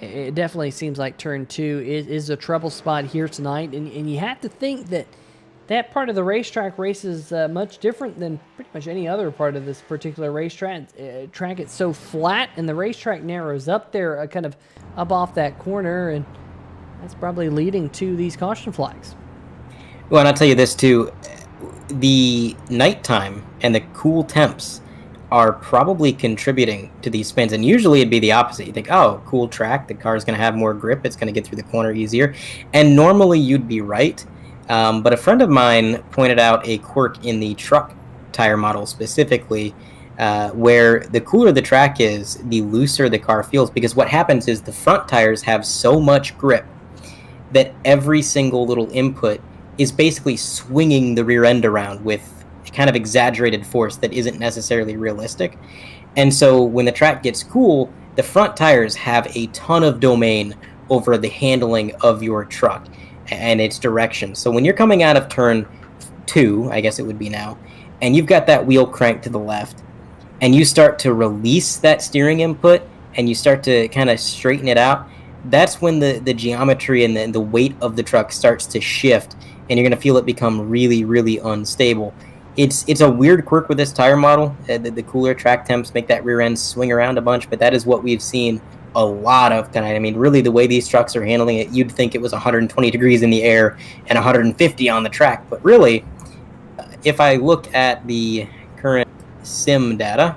Speaker 1: It definitely seems like turn 2 is a trouble spot here tonight. And you have to think that that part of the racetrack races much different than pretty much any other part of this particular racetrack. It's so flat, and the racetrack narrows up there, kind of up off that corner, and that's probably leading to these caution flags.
Speaker 2: Well, and I'll tell you this too, the nighttime and the cool temps are probably contributing to these spins, and usually it'd be the opposite. You think, oh, cool track, the car's going to have more grip, it's going to get through the corner easier, and normally you'd be right. But a friend of mine pointed out a quirk in the truck tire model specifically, where the cooler the track is, the looser the car feels, because what happens is the front tires have so much grip that every single little input is basically swinging the rear end around with kind of exaggerated force that isn't necessarily realistic. And so when the track gets cool, the front tires have a ton of domain over the handling of your truck and its direction. So when you're coming out of turn 2, I guess it would be now, and you've got that wheel cranked to the left, and you start to release that steering input, and you start to kind of straighten it out, that's when the geometry and the weight of the truck starts to shift, and you're going to feel it become really, really unstable. It's a weird quirk with this tire model. The cooler track temps make that rear end swing around a bunch, but that is what we've seen a lot of tonight. I mean, really, the way these trucks are handling it, you'd think it was 120 degrees in the air and 150 on the track. But really, if I look at the current sim data,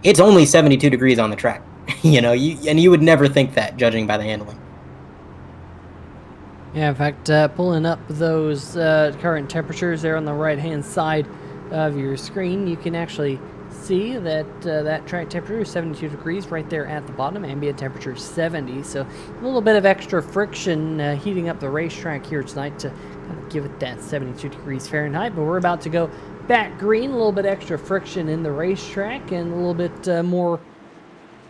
Speaker 2: it's only 72 degrees on the track. You would never think that, judging by the handling.
Speaker 1: Yeah, in fact, pulling up those current temperatures there on the right-hand side of your screen, you can actually see that that track temperature is 72 degrees right there at the bottom. Ambient temperature is 70, so a little bit of extra friction heating up the racetrack here tonight to kind of give it that 72 degrees Fahrenheit. But we're about to go back green, a little bit extra friction in the racetrack and a little bit more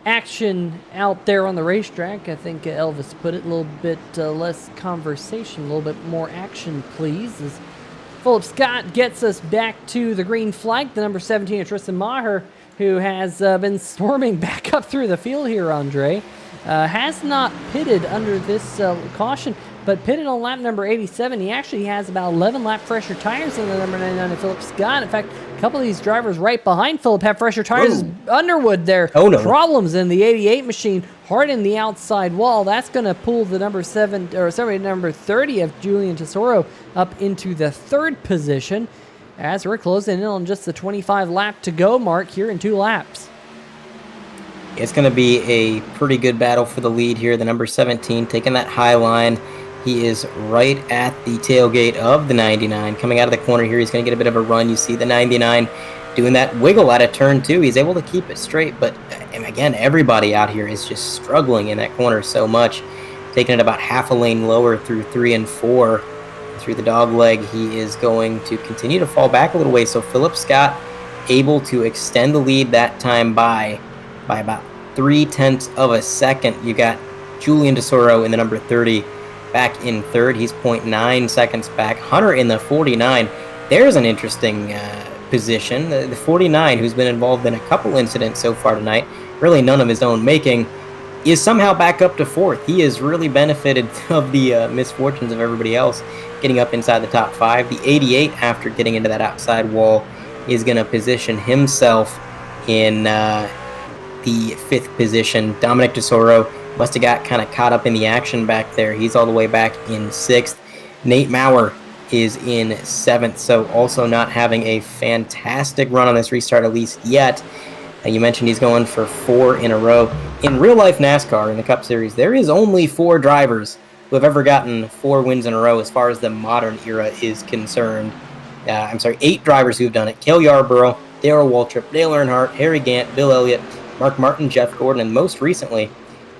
Speaker 1: action out there on the racetrack. I think Elvis put it, a little bit less conversation, a little bit more action, please, as Philip Scott gets us back to the green flag. The number 17 Tristan Maher, who has been storming back up through the field here, Andre, has not pitted under this caution, but pitted on lap number 87. He actually has about 11 lap fresher tires than the number 99 of Philip Scott. In fact, a couple of these drivers right behind Philip have fresher tires. Underwood there.
Speaker 2: Oh, no.
Speaker 1: Problems in the 88 machine, hard in the outside wall. That's going to pull the number 30 of Julian Tesoro up into the 3rd position as we're closing in on just the 25 lap to go mark here in 2 laps.
Speaker 2: It's going to be a pretty good battle for the lead here. The number 17 taking that high line. He is right at the tailgate of the 99. Coming out of the corner here, he's going to get a bit of a run. You see the 99 doing that wiggle out of turn 2. He's able to keep it straight, but again, everybody out here is just struggling in that corner so much. Taking it about half a lane lower through 3 and 4. Through the dog leg, he is going to continue to fall back a little way. So Philip Scott able to extend the lead that time by about 0.3 of a second. You got Julian Tesoro in the number 30 back in 3rd. He's 0.9 seconds back. Hunter in the 49. There's an interesting position. The 49, who's been involved in a couple incidents so far tonight, really none of his own making, is somehow back up to 4th. He has really benefited of the misfortunes of everybody else getting up inside the top 5. The 88, after getting into that outside wall, is going to position himself in the 5th position. Dominic Tesoro must have got kind of caught up in the action back there. He's all the way back in 6th. Nate Maurer is in 7th, so also not having a fantastic run on this restart, at least yet. You mentioned he's going for 4 in a row. In real-life NASCAR, in the Cup Series, there is only 4 drivers who have ever gotten 4 wins in a row as far as the modern era is concerned. 8 drivers who have done it. Cale Yarborough, Darrell Waltrip, Dale Earnhardt, Harry Gant, Bill Elliott, Mark Martin, Jeff Gordon, and most recently,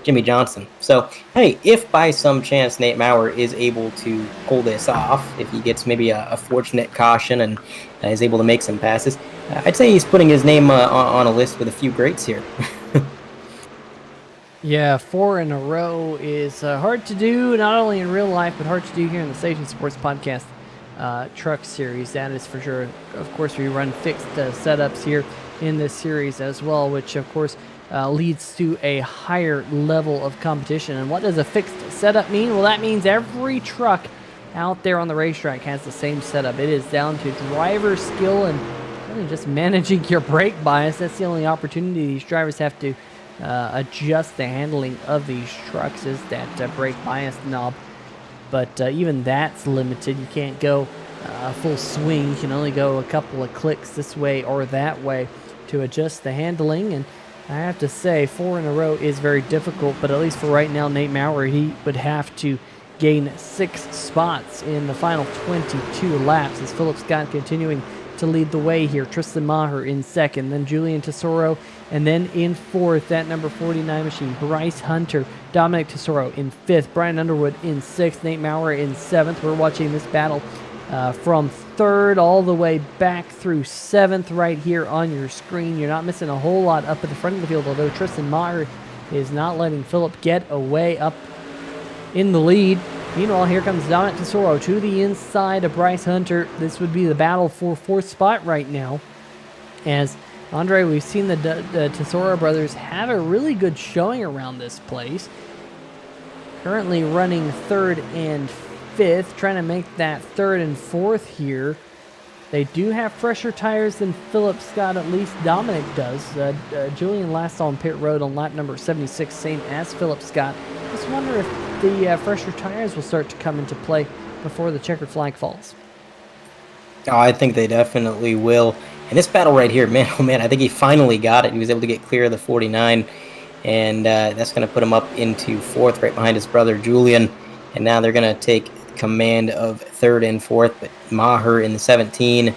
Speaker 2: Jimmy Johnson. So, hey, if by some chance Nate Maurer is able to pull this off, if he gets maybe a fortunate caution and is able to make some passes, I'd say he's putting his name on a list with a few greats here.
Speaker 1: Yeah, 4 in a row is hard to do, not only in real life, but hard to do here in the Station Sports Podcast Truck Series. That is for sure. Of course, we run fixed setups here in this series as well, which, of course, leads to a higher level of competition. And what does a fixed setup mean? Well, that means every truck out there on the racetrack has the same setup. It is down to driver skill and really just managing your brake bias. That's the only opportunity these drivers have to adjust the handling of these trucks, is that brake bias knob. But even that's limited. You can't go full swing. You can only go a couple of clicks this way or that way to adjust the handling. And I have to say, 4 in a row is very difficult, but at least for right now, Nate Maurer, he would have to gain 6 spots in the final 22 laps, as Philip Scott continuing to lead the way here. Tristan Maher in second, then Julian Tesoro, and then in fourth, that number 49 machine, Bryce Hunter, Dominic Tesoro in fifth, Brian Underwood in sixth, Nate Maurer in seventh. We're watching this battle from third all the way back through seventh right here on your screen. You're not missing a whole lot up at the front of the field, although Tristan Maher is not letting Philip get away up in the lead. Meanwhile, here comes Dominic Tesoro to the inside of Bryce Hunter. This would be the battle for fourth spot right now. As Andre, we've seen the Tesoro brothers have a really good showing around this place. Currently running third and fifth, trying to make that third and fourth here. They do have fresher tires than Philip Scott, at least Dominic does. Julian last on pit road on lap number 76, same as Philip Scott. Just wonder if the fresher tires will start to come into play before the checkered flag falls.
Speaker 2: Oh, I think they definitely will. And this battle right here, man, oh man, I think he finally got it. He was able to get clear of the 49, and that's going to put him up into fourth right behind his brother Julian. And now they're going to take command of third and fourth, but Maher in the 17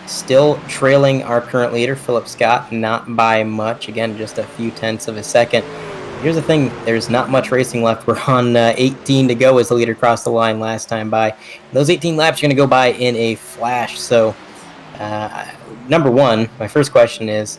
Speaker 2: still trailing our current leader, Philip Scott, not by much. Again, just a few tenths of a second. Here's the thing, there's not much racing left. We're on 18 to go as the leader crossed the line last time by. Those 18 laps are going to go by in a flash. So, number one, my first question is,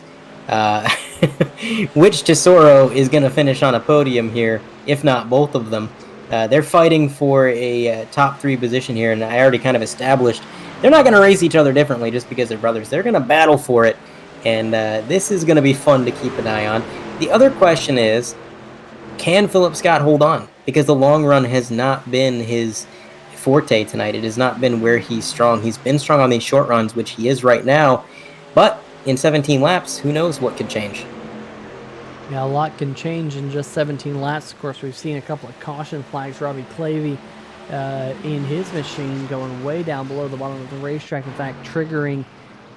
Speaker 2: which Tesoro is going to finish on a podium here, if not both of them? They're fighting for a top 3 position here, and I already kind of established they're not going to race each other differently just because they're brothers. They're going to battle for it, and this is going to be fun to keep an eye on. The other question is, can Philip Scott hold on? Because the long run has not been his forte tonight. It has not been where he's strong. He's been strong on these short runs, which he is right now, but in 17 laps, who knows what could change.
Speaker 1: Yeah, a lot can change in just 17 laps. Of course, we've seen a couple of caution flags. Robbie Clavey in his machine going way down below the bottom of the racetrack. In fact, triggering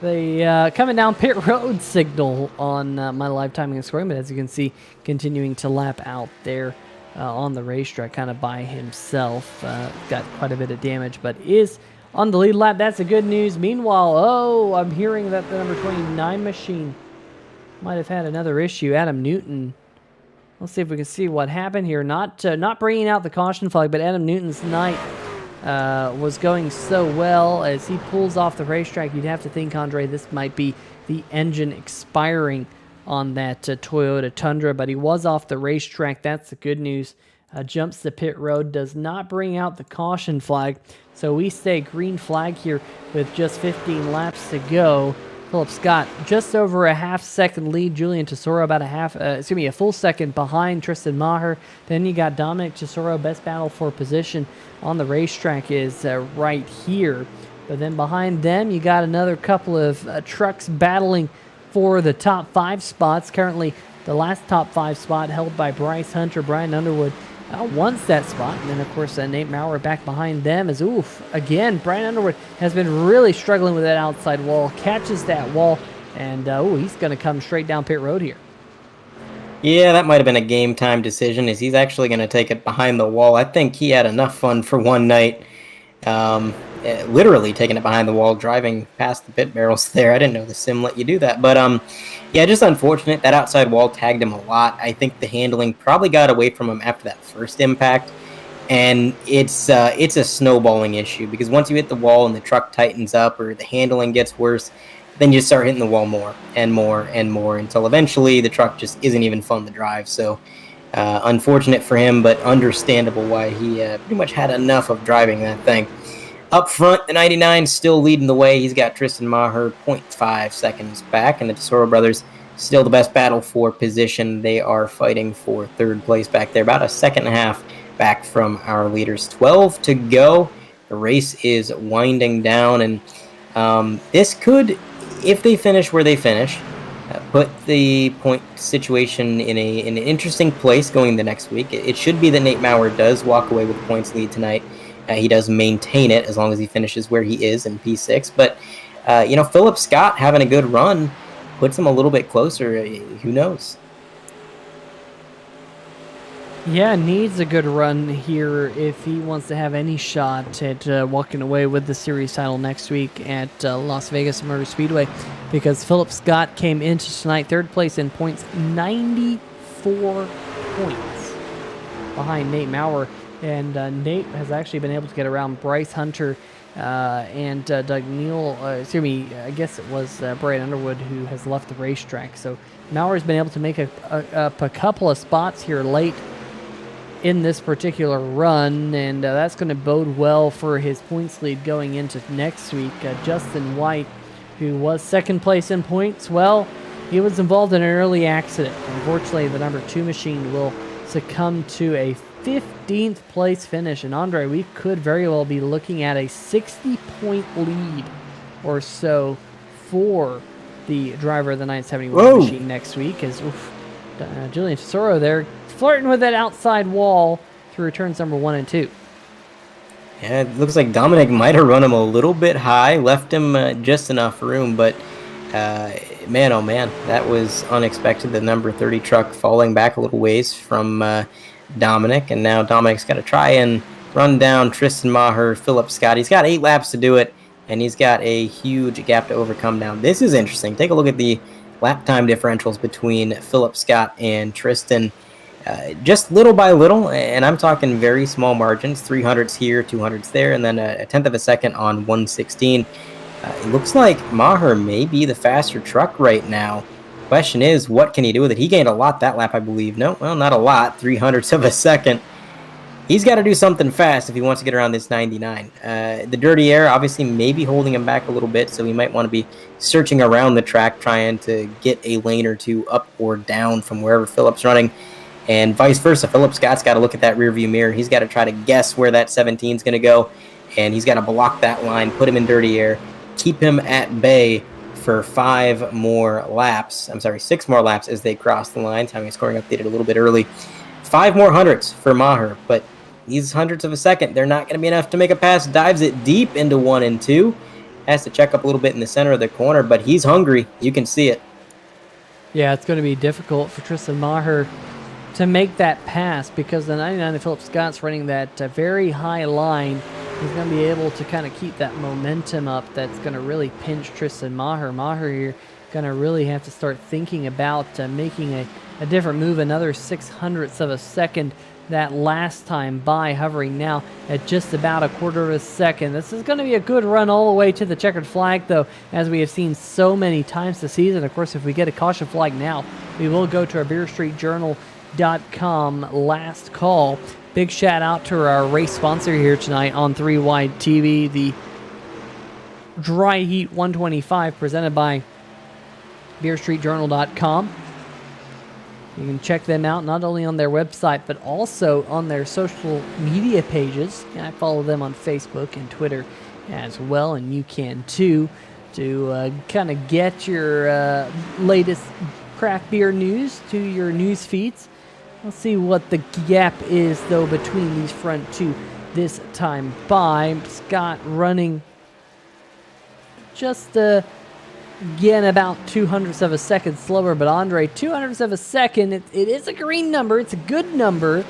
Speaker 1: the coming down pit road signal on my live timing and scoring. But as you can see, continuing to lap out there on the racetrack kind of by himself. Got quite a bit of damage, but is on the lead lap. That's the good news. Meanwhile, I'm hearing that the number 29 machine might have had another issue. Adam Newton. Let's see if we can see what happened here. Not bringing out the caution flag, but Adam Newton's night was going so well. As he pulls off the racetrack, you'd have to think, Andre, this might be the engine expiring on that Toyota Tundra, but he was off the racetrack. That's the good news. Jumps the pit road, does not bring out the caution flag, so we stay green flag here with just 15 laps to go. Philip Scott just over a half-second lead. Julian Tesoro about a full second behind Tristan Maher. Then you got Dominic Tesoro. Best battle for position on the racetrack is right here. But then behind them, you got another couple of trucks battling for the top 5 spots. Currently, the last top 5 spot held by Bryce Hunter. Brian Underwood wants that spot. And then, of course, Nate Maurer back behind them is, again, Brian Underwood has been really struggling with that outside wall. Catches that wall, and, he's going to come straight down pit road here.
Speaker 2: Yeah, that might have been a game time decision, as he's actually going to take it behind the wall. I think he had enough fun for one night. literally taking it behind the wall, driving past the pit barrels there. I didn't know the sim let you do that. But yeah, just unfortunate. That outside wall tagged him a lot. I think the handling probably got away from him after that first impact. And it's a snowballing issue because once you hit the wall and the truck tightens up or the handling gets worse, then you start hitting the wall more and more and more until eventually the truck just isn't even fun to drive. So unfortunate for him, but understandable why he pretty much had enough of driving that thing. Up front, the 99 still leading the way. He's got Tristan Maher 0.5 seconds back, and the Tesoro brothers still the best battle for position. They are fighting for third place back there, about a second and a half back from our leaders. 12 to go. The race is winding down, and this could, if they finish where they finish, put the point situation in an interesting place going the next week. It should be that Nate Maurer does walk away with the points lead tonight. He does maintain it as long as he finishes where he is in P6. But, Philip Scott having a good run puts him a little bit closer. Who knows?
Speaker 1: Yeah, needs a good run here if he wants to have any shot at walking away with the series title next week at Las Vegas Motor Speedway, because Philip Scott came into tonight third place in points, 94 points behind Nate Maurer. And Nate has actually been able to get around Bryce Hunter and Doug Neal. I guess it was Brian Underwood who has left the racetrack. So Mauer's been able to make a couple of spots here late in this particular run, and that's going to bode well for his points lead going into next week. Justin White, who was second place in points, well, he was involved in an early accident. Unfortunately, the number 2 machine will succumb to a 15th place finish, and Andre, we could very well be looking at a 60-point lead or so for the driver of the 971 machine next week, as Julian Tesoro there flirting with that outside wall through turns number 1 and 2.
Speaker 2: Yeah, it looks like Dominic might have run him a little bit high, left him just enough room, but man, oh man, that was unexpected. The number 30 truck falling back a little ways from Dominic, and now Dominic's got to try and run down Tristan Maher, Philip Scott. He's got 8 laps to do it, and he's got a huge gap to overcome now. This is interesting. Take a look at the lap time differentials between Philip Scott and Tristan. Just little by little, and I'm talking very small margins, 300s here, 200s there, and then a tenth of a second on 116. It looks like Maher may be the faster truck right now. Question is, what can he do with it? He gained a lot that lap, I believe. No, well, not a lot, 300ths of a second. He's got to do something fast if he wants to get around this 99. The dirty air obviously may be holding him back a little bit, so he might want to be searching around the track, trying to get a lane or two up or down from wherever Philip's running. And vice versa, Philip Scott's got to look at that rearview mirror. He's got to try to guess where that 17 is going to go, and he's got to block that line, put him in dirty air, keep him at bay for 6 more laps as they cross the line. Timing scoring updated a little bit early. 5 more hundredths for Maher, but these hundredths of a second, they're not going to be enough to make a pass. Dives it deep into 1 and 2. Has to check up a little bit in the center of the corner, but he's hungry. You can see it.
Speaker 1: Yeah, it's going to be difficult for Tristan Maher to make that pass, because the 99 of Philip Scott's running that very high line. He's going to be able to kind of keep that momentum up. That's going to really pinch Tristan Maher. Maher here going to really have to start thinking about making a different move, another 600ths of a second that last time by, hovering now at just about a quarter of a second. This is going to be a good run all the way to the checkered flag, though, as we have seen so many times this season. Of course, if we get a caution flag now, we will go to our BeerStreetJournal.com last call. Big shout out to our race sponsor here tonight on 3 Wide TV, the DryHeat 125, presented by BeerStreetJournal.com. You can check them out not only on their website, but also on their social media pages. I follow them on Facebook and Twitter as well, and you can too, to kind of get your latest craft beer news to your news feeds. Let's see what the gap is, though, between these front two this time by. Scott running just, again, about 200ths of a second slower, but Andre, 200ths of a second. It is a green number. It's a good number.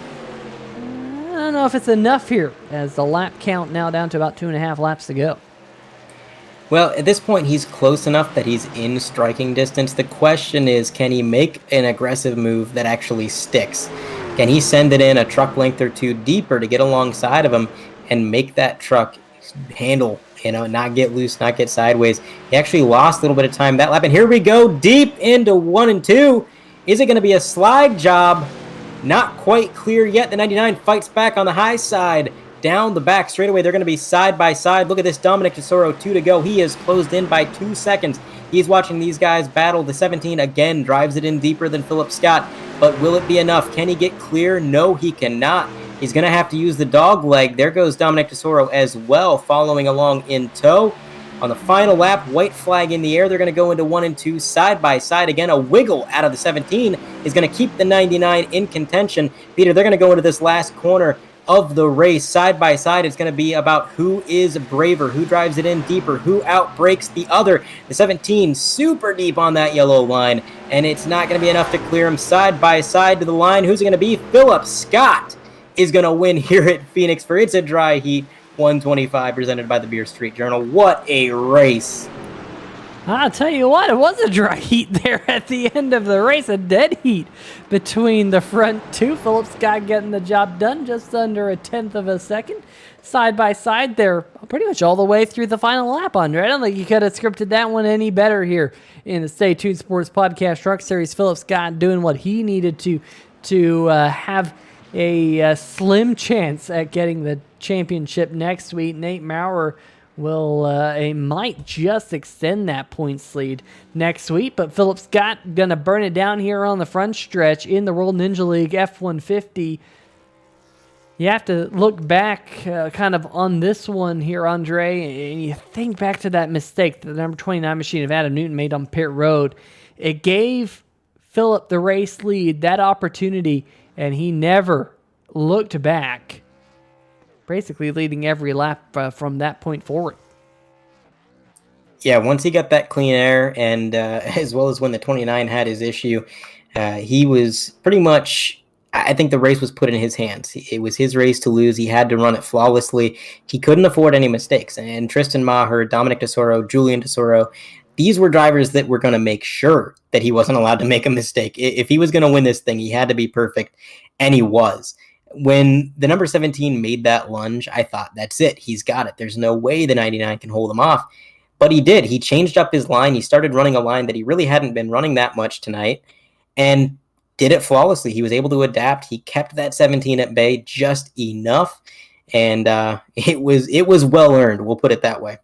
Speaker 1: don't know if it's enough here, as the lap count now down to about 2.5 laps to go.
Speaker 2: Well, at this point, he's close enough that he's in striking distance. The question is, can he make an aggressive move that actually sticks? Can he send it in a truck length or two deeper to get alongside of him and make that truck handle, not get loose, not get sideways? He actually lost a little bit of time that lap, and here we go, deep into 1 and 2. Is it going to be a slide job? Not quite clear yet. The 99 fights back on the high side. Down the back straightaway, they're going to be side by side. Look at this, Dominic Tesoro, 2 to go. He is closed in by 2 seconds. He's watching these guys battle. The 17 again drives it in deeper than Philip Scott, but will it be enough? Can he get clear? No, he cannot. He's going to have to use the dog leg. There goes Dominic Tesoro as well, following along in tow. On the final lap, white flag in the air. They're going to go into 1 and 2 side by side. Again, a wiggle out of the 17 is going to keep the 99 in contention. Peter, they're going to go into this last corner of the race side by side. It's going to be about who is braver, who drives it in deeper, who outbrakes the other. The 17 super deep on that yellow line, and it's not going to be enough to clear him side by side to the line. Who's it going to be? Philip Scott is going to win here at Phoenix for It's a Dry Heat 125 presented by the Beer Street Journal. What a race.
Speaker 1: I'll tell you what, it was a dry heat there at the end of the race, a dead heat between the front two. Philip Scott getting the job done just under a 1/10 of a second. Side by side, they're pretty much all the way through the final lap, Andre. I don't think you could have scripted that one any better here in the Stay Tuned Sports Podcast Truck Series. Philip Scott doing what he needed to have a slim chance at getting the championship next week. Nate Maurer might just extend that points lead next week, but Philip Scott gonna burn it down here on the front stretch in the World Ninja League F-150. You have to look back kind of on this one here, Andre, and you think back to that mistake that the number 29 machine of Adam Newton made on pit road. It gave Philip the race lead, that opportunity, and he never looked back, basically leading every lap from that point forward.
Speaker 2: Yeah, once he got that clean air, and as well as when the 29 had his issue, he was pretty much, I think the race was put in his hands. It was his race to lose. He had to run it flawlessly. He couldn't afford any mistakes. And Tristan Maher, Dominic Tesoro, Julian Tesoro, these were drivers that were going to make sure that he wasn't allowed to make a mistake. If he was going to win this thing, he had to be perfect, and he was. When the number 17 made that lunge, I thought, that's it. He's got it. There's no way the 99 can hold him off. But he did. He changed up his line. He started running a line that he really hadn't been running that much tonight, and did it flawlessly. He was able to adapt. He kept that 17 at bay just enough, and it was well earned. We'll put it that way.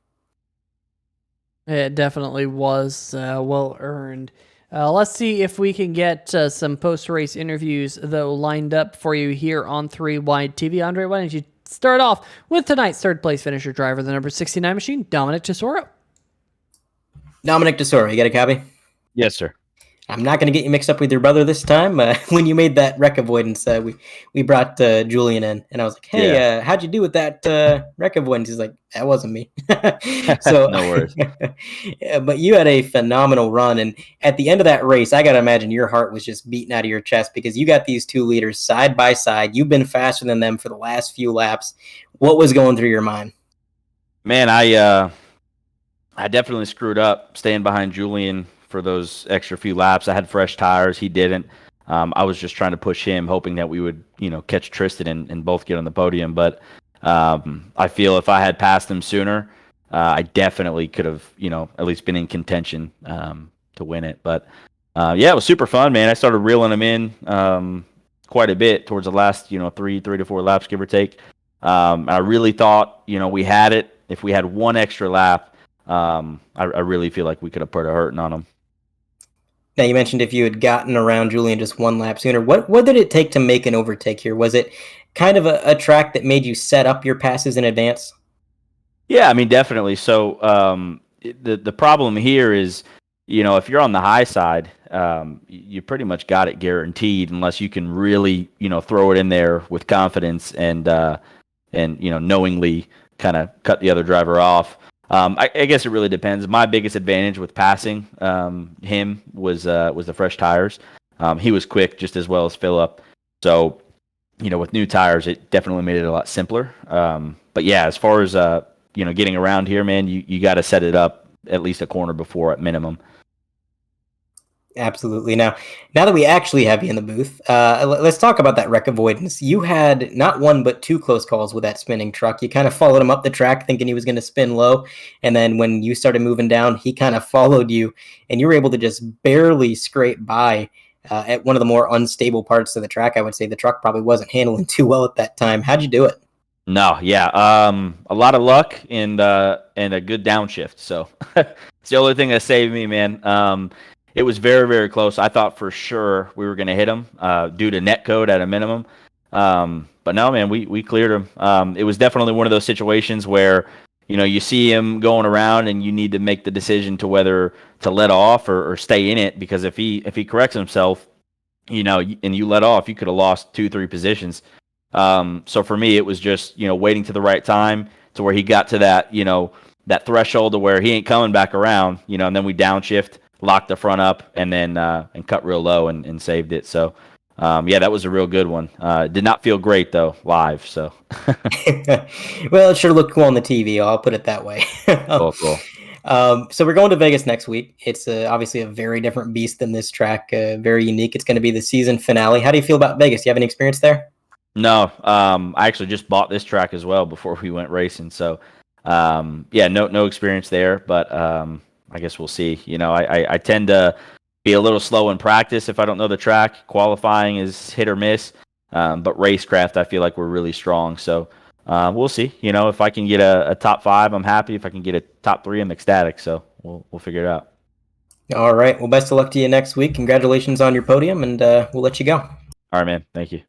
Speaker 1: It definitely was well earned. Let's see if we can get some post-race interviews, though, lined up for you here on 3 Wide TV. Andre, why don't you start off with tonight's third-place finisher driver, the number 69 machine, Dominic Tesoro.
Speaker 2: Dominic Tesoro, you got a copy?
Speaker 5: Yes, sir.
Speaker 2: I'm not going to get you mixed up with your brother this time. When you made that wreck avoidance, we brought Julian in, and I was like, hey, how'd you do with that wreck avoidance? He's like, that wasn't me. So
Speaker 5: No worries.
Speaker 2: Yeah, but you had a phenomenal run, and at the end of that race, I got to imagine your heart was just beating out of your chest because you got these two leaders side by side. You've been faster than them for the last few laps. What was going through your mind?
Speaker 5: Man, I definitely screwed up staying behind Julian for those extra few laps. I had fresh tires. He didn't. I was just trying to push him, hoping that we would, catch Tristan and both get on the podium. But I feel if I had passed him sooner, I definitely could have, at least been in contention to win it. But it was super fun, man. I started reeling him in quite a bit towards the last, 3 to 4 laps, give or take. I really thought, we had it. If we had one extra lap, I really feel like we could have put a hurting on him.
Speaker 2: Now, you mentioned if you had gotten around Julian just one lap sooner. What did it take to make an overtake here? Was it kind of a track that made you set up your passes in advance?
Speaker 5: Yeah, I mean, definitely. So the problem here is, if you're on the high side, you pretty much got it guaranteed unless you can really, throw it in there with confidence and knowingly kind of cut the other driver off. I guess it really depends. My biggest advantage with passing him was the fresh tires. He was quick just as well as Phillip. So, with new tires, it definitely made it a lot simpler. But yeah, as far as getting around here, man, you got to set it up at least a corner before at minimum.
Speaker 2: Absolutely. Now that we actually have you in the booth, let's talk about that wreck avoidance. You had not one but two close calls with that spinning truck. You kind of followed him up the track thinking he was going to spin low, and then when you started moving down, he kind of followed you, and you were able to just barely scrape by at one of the more unstable parts of the track. I would say the truck probably wasn't handling too well at that time. How'd you do it?
Speaker 5: No, yeah, a lot of luck and a good downshift. So it's the only thing that saved me, man. It was very, very close. I thought for sure we were going to hit him due to net code at a minimum. But no, man, we cleared him. It was definitely one of those situations where, you see him going around and you need to make the decision to whether to let off or stay in it, because if he corrects himself, and you let off, you could have lost 2-3 positions. So for me, it was just, waiting to the right time to where he got to that, that threshold to where he ain't coming back around, and then we downshift, locked the front up, and then and cut real low and saved it. So yeah, that was a real good one. Did not feel great though live. So
Speaker 2: well, it sure looked cool on the TV. I'll put it that way.
Speaker 5: cool.
Speaker 2: So we're going to Vegas next week. It's obviously a very different beast than this track. Very unique. It's going to be the season finale. How do you feel about Vegas? Do you have any experience there?
Speaker 5: No, I actually just bought this track as well before we went racing. So yeah, no experience there, but I guess we'll see. I tend to be a little slow in practice if I don't know the track. Qualifying is hit or miss, but racecraft, I feel like we're really strong. So we'll see. If I can get a top 5, I'm happy. If I can get a top 3, I'm ecstatic. So we'll figure it out.
Speaker 2: All right. Well, best of luck to you next week. Congratulations on your podium, and we'll let you go.
Speaker 5: All right, man. Thank you.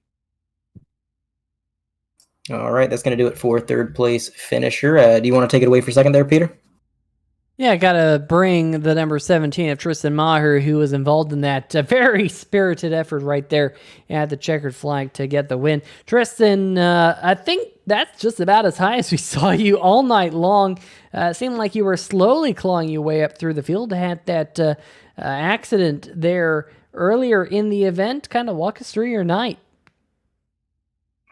Speaker 2: All right. That's going to do it for third place finisher. Do you want to take it away for second there, Peter?
Speaker 1: Yeah, got to bring the number 17 of Tristan Maher, who was involved in that very spirited effort right there at the checkered flag to get the win. Tristan, I think that's just about as high as we saw you all night long. It seemed like you were slowly clawing your way up through the field. Had that accident there earlier in the event. Kind of walk us through your night.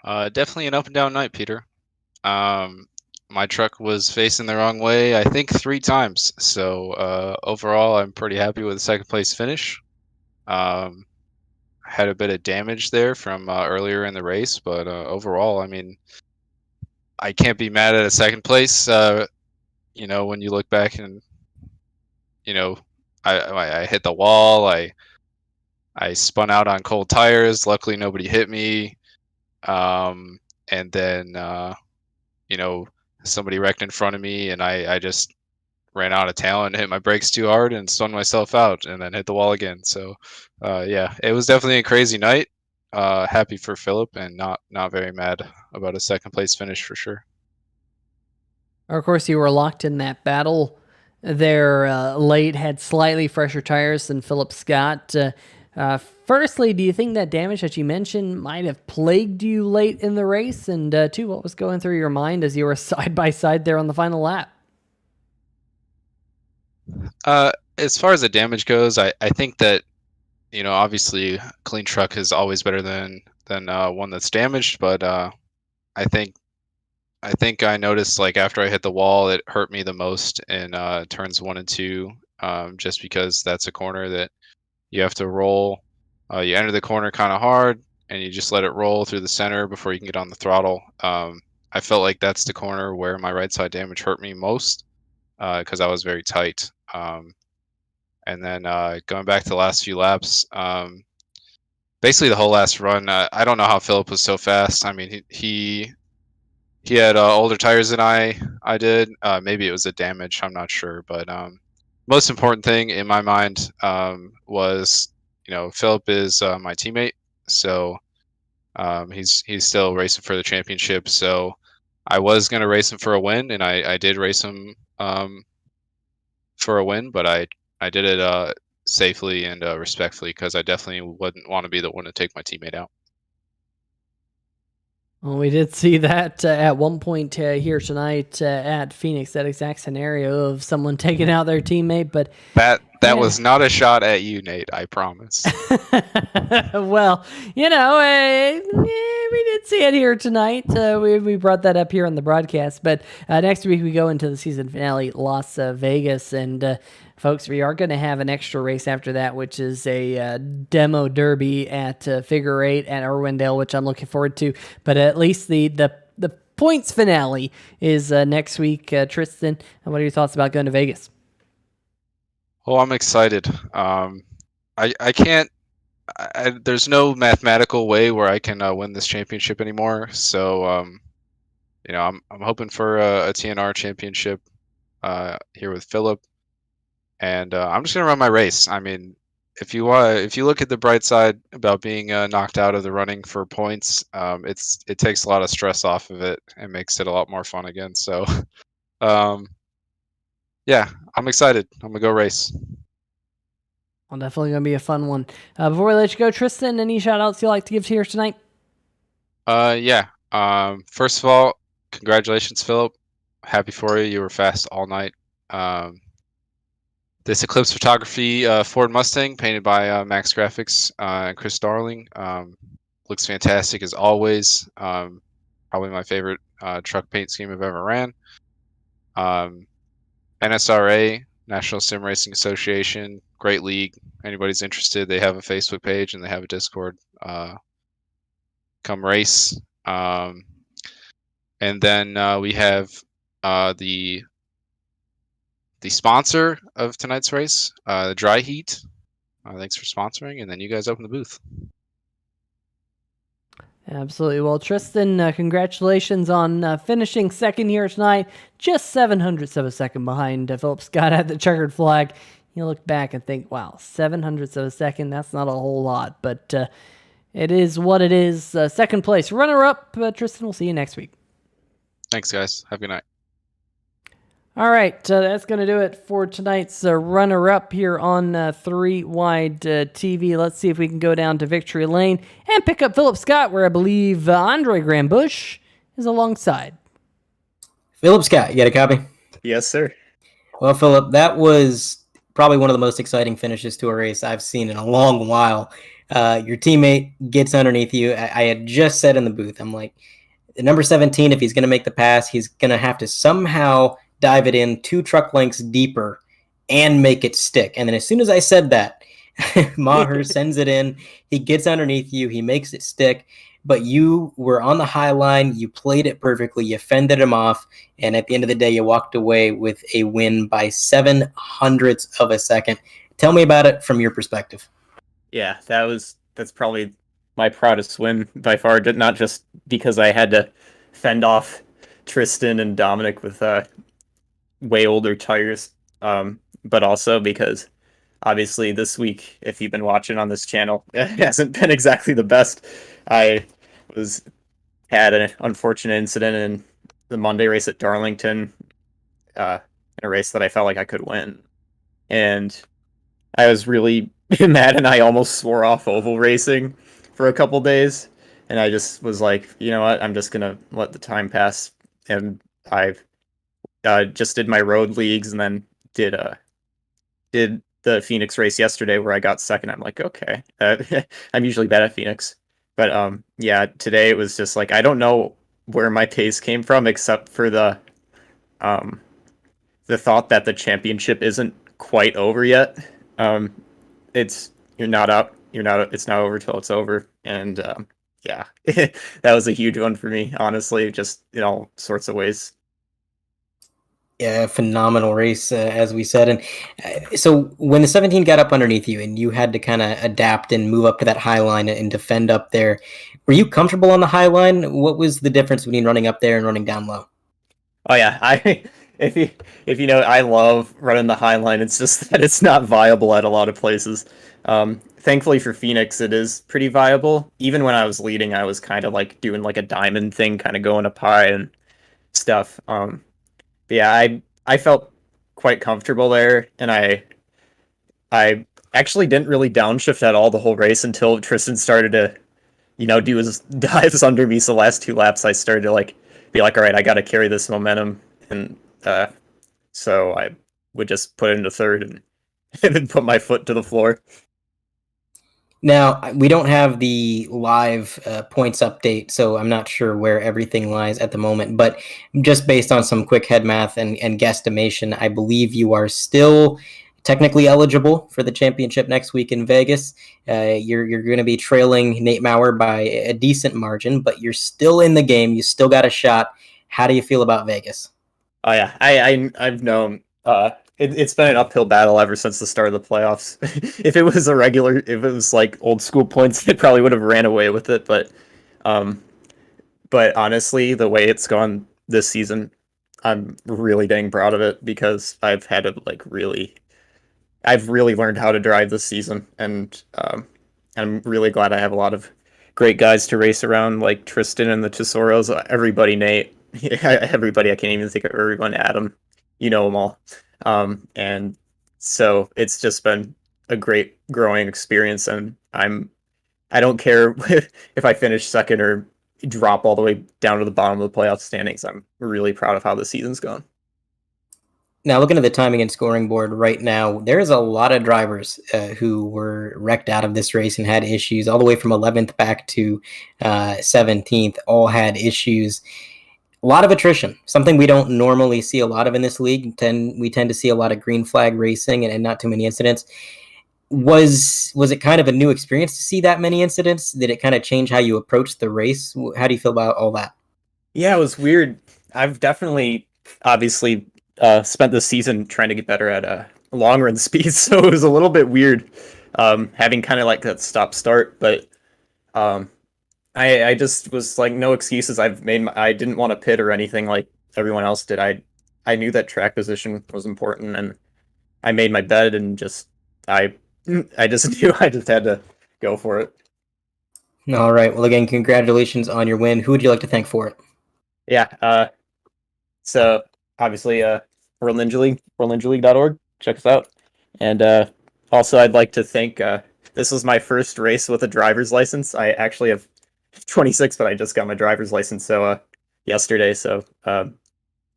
Speaker 6: Definitely an up and down night, Peter. My truck was facing the wrong way, I think 3 times. So overall, I'm pretty happy with the second place finish. Had a bit of damage there from earlier in the race, but overall, I mean, I can't be mad at a second place. When you look back and, I hit the wall, I spun out on cold tires. Luckily, nobody hit me. And then, somebody wrecked in front of me, and I just ran out of talent, hit my brakes too hard, and spun myself out, and then hit the wall again. So, yeah, it was definitely a crazy night. Happy for Philip, and not very mad about a second place finish for sure.
Speaker 1: Of course, you were locked in that battle there late, had slightly fresher tires than Philip Scott. Firstly, do you think that damage that you mentioned might have plagued you late in the race? And 2, what was going through your mind as you were side by side there on the final lap?
Speaker 6: As far as the damage goes, I think that, obviously clean truck is always better than one that's damaged. But I think I noticed, like, after I hit the wall, it hurt me the most in turns 1 and 2, just because that's a corner that you have to roll. You enter the corner kind of hard, and you just let it roll through the center before you can get on the throttle. I felt like that's the corner where my right side damage hurt me most, because I was very tight. And then going back to the last few laps, basically the whole last run, I don't know how Philip was so fast. I mean, he had older tires than I did. Maybe it was a damage, I'm not sure. But most important thing in my mind was, Philip is my teammate, so he's still racing for the championship. So I was going to race him for a win, and I did race him for a win, but I did it safely and respectfully, because I definitely wouldn't want to be the one to take my teammate out.
Speaker 1: Well, we did see that at one point here tonight at Phoenix, that exact scenario of someone taking out their teammate. But
Speaker 6: That That was not a shot at you, Nate. I promise.
Speaker 1: Well, we did see it here tonight. We brought that up here on the broadcast. But next week we go into the season finale, Las Vegas. And folks, we are going to have an extra race after that, which is a demo derby at Figure 8 at Irwindale, which I'm looking forward to. But at least the points finale is next week. Tristan, what are your thoughts about going to Vegas?
Speaker 6: Oh, I'm excited. I can't. There's no mathematical way where I can win this championship anymore. So, I'm hoping for a TNR championship here with Philip, and I'm just gonna run my race. I mean, if you look at the bright side about being knocked out of the running for points, it takes a lot of stress off of it and makes it a lot more fun again. So, yeah, I'm excited. I'm gonna go race.
Speaker 1: Well, definitely going to be a fun one. Before we let you go, Tristan, any shout-outs you'd like to give here tonight?
Speaker 6: Yeah. First of all, congratulations, Philip. Happy for you. You were fast all night. This Eclipse Photography Ford Mustang, painted by MaxGrafix and Chris Darling, looks fantastic as always. Probably my favorite truck paint scheme I've ever ran. NSRA, National Sim Racing Association, great league. Anybody's interested, they have a Facebook page and they have a Discord. Come race. And then we have the sponsor of tonight's race, DryHeat. Thanks for sponsoring, and then you guys open the booth.
Speaker 1: Absolutely. Well, Tristan, congratulations on finishing second here tonight. Just 700ths of a second behind Philip Scott at the checkered flag. You look back and think, wow, 700ths of a second, that's not a whole lot. But it is what it is. Second place. Runner-up, Tristan, we'll see you next week.
Speaker 6: Thanks, guys. Have a good night.
Speaker 1: All right, that's going to do it for tonight's runner-up here on 3 Wide TV. Let's see if we can go down to Victory Lane and pick up Philip Scott, where I believe Andre Grambush is alongside.
Speaker 2: Philip Scott, you got a copy?
Speaker 7: Yes, sir.
Speaker 2: Well, Philip, that was probably one of the most exciting finishes to a race I've seen in a long while. Your teammate gets underneath you. I had just said in the booth, I'm like, the number 17, if he's going to make the pass, he's going to have to somehow dive it in 2 truck lengths deeper and make it stick. And then as soon as I said that, Maher sends it in. He gets underneath you. He makes it stick. But you were on the high line. You played it perfectly. You fended him off. And at the end of the day, you walked away with a win by 700ths of a second. Tell me about it from your perspective.
Speaker 7: Yeah, that's probably my proudest win by far. Not just because I had to fend off Tristan and Dominic with way older tires, but also because obviously this week, if you've been watching on this channel, it hasn't been exactly the best. I had an unfortunate incident in the Monday race at Darlington, in a race that I felt like I could win, and I was really mad, and I almost swore off oval racing for a couple days, and I just was like, you know what, I'm just gonna let the time pass, and I've just did my road leagues, and then did the Phoenix race yesterday where I got second. I'm like, okay, I'm usually bad at Phoenix, but yeah, today it was just like, I don't know where my pace came from, except for the thought that the championship isn't quite over yet. It's not over till it's over, and yeah, that was a huge one for me, honestly, just in all sorts of ways.
Speaker 2: Yeah, phenomenal race, as we said. And so when the 17 got up underneath you and you had to kind of adapt and move up to that high line and defend up there, were you comfortable on the high line? What was the difference between running up there and running down low?
Speaker 7: Oh yeah, if you know, I love running the high line. It's just that it's not viable at a lot of places. Thankfully for Phoenix, it is pretty viable. Even when I was leading, I was kind of like doing like a diamond thing, kind of going up high and stuff. But yeah, I felt quite comfortable there, and I actually didn't really downshift at all the whole race until Tristan started to, do his dives under me. So the last 2 laps, I started to be like, all right, I got to carry this momentum, and so I would just put it into third, and and then put my foot to the floor.
Speaker 2: Now, we don't have the live points update, so I'm not sure where everything lies at the moment. But just based on some quick head math and guesstimation, I believe you are still technically eligible for the championship next week in Vegas. You're going to be trailing Nate Maurer by a decent margin, but you're still in the game. You still got a shot. How do you feel about Vegas?
Speaker 7: Oh yeah, I've known it's been an uphill battle ever since the start of the playoffs. If it was like old school points, it probably would have ran away with it. But honestly, the way it's gone this season, I'm really dang proud of it because I've really learned how to drive this season, and I'm really glad I have a lot of great guys to race around, like Tristan and the Tesoros, everybody, Nate, everybody. I can't even think of everyone. Adam, you know them all. And so it's just been a great growing experience, and I don't care if I finish second or drop all the way down to the bottom of the playoff standings. I'm really proud of how the season's gone.
Speaker 2: Now, looking at the timing and scoring board right now, there's a lot of drivers who were wrecked out of this race and had issues, all the way from 11th back to 17th, all had issues. A lot of attrition, something we don't normally see a lot of in this league. We tend to see a lot of green flag racing and not too many incidents. Was it kind of a new experience to see that many incidents? Did it kind of change how you approach the race? How do you feel about all that?
Speaker 7: Yeah, it was weird. I've definitely, obviously, spent the season trying to get better at long run speed, so it was a little bit weird having kind of like that stop start. But I just was like, no excuses. I didn't want to pit or anything like everyone else did. I knew that track position was important, and I made my bed, and I just knew I just had to go for it.
Speaker 2: All right. Well, again, congratulations on your win. Who would you like to thank for it?
Speaker 7: Yeah. So obviously, World Ninja League, worldninjaleague.org. Check us out. And also, I'd like to thank. This was my first race with a driver's license. I actually have 26, but I just got my driver's license yesterday. So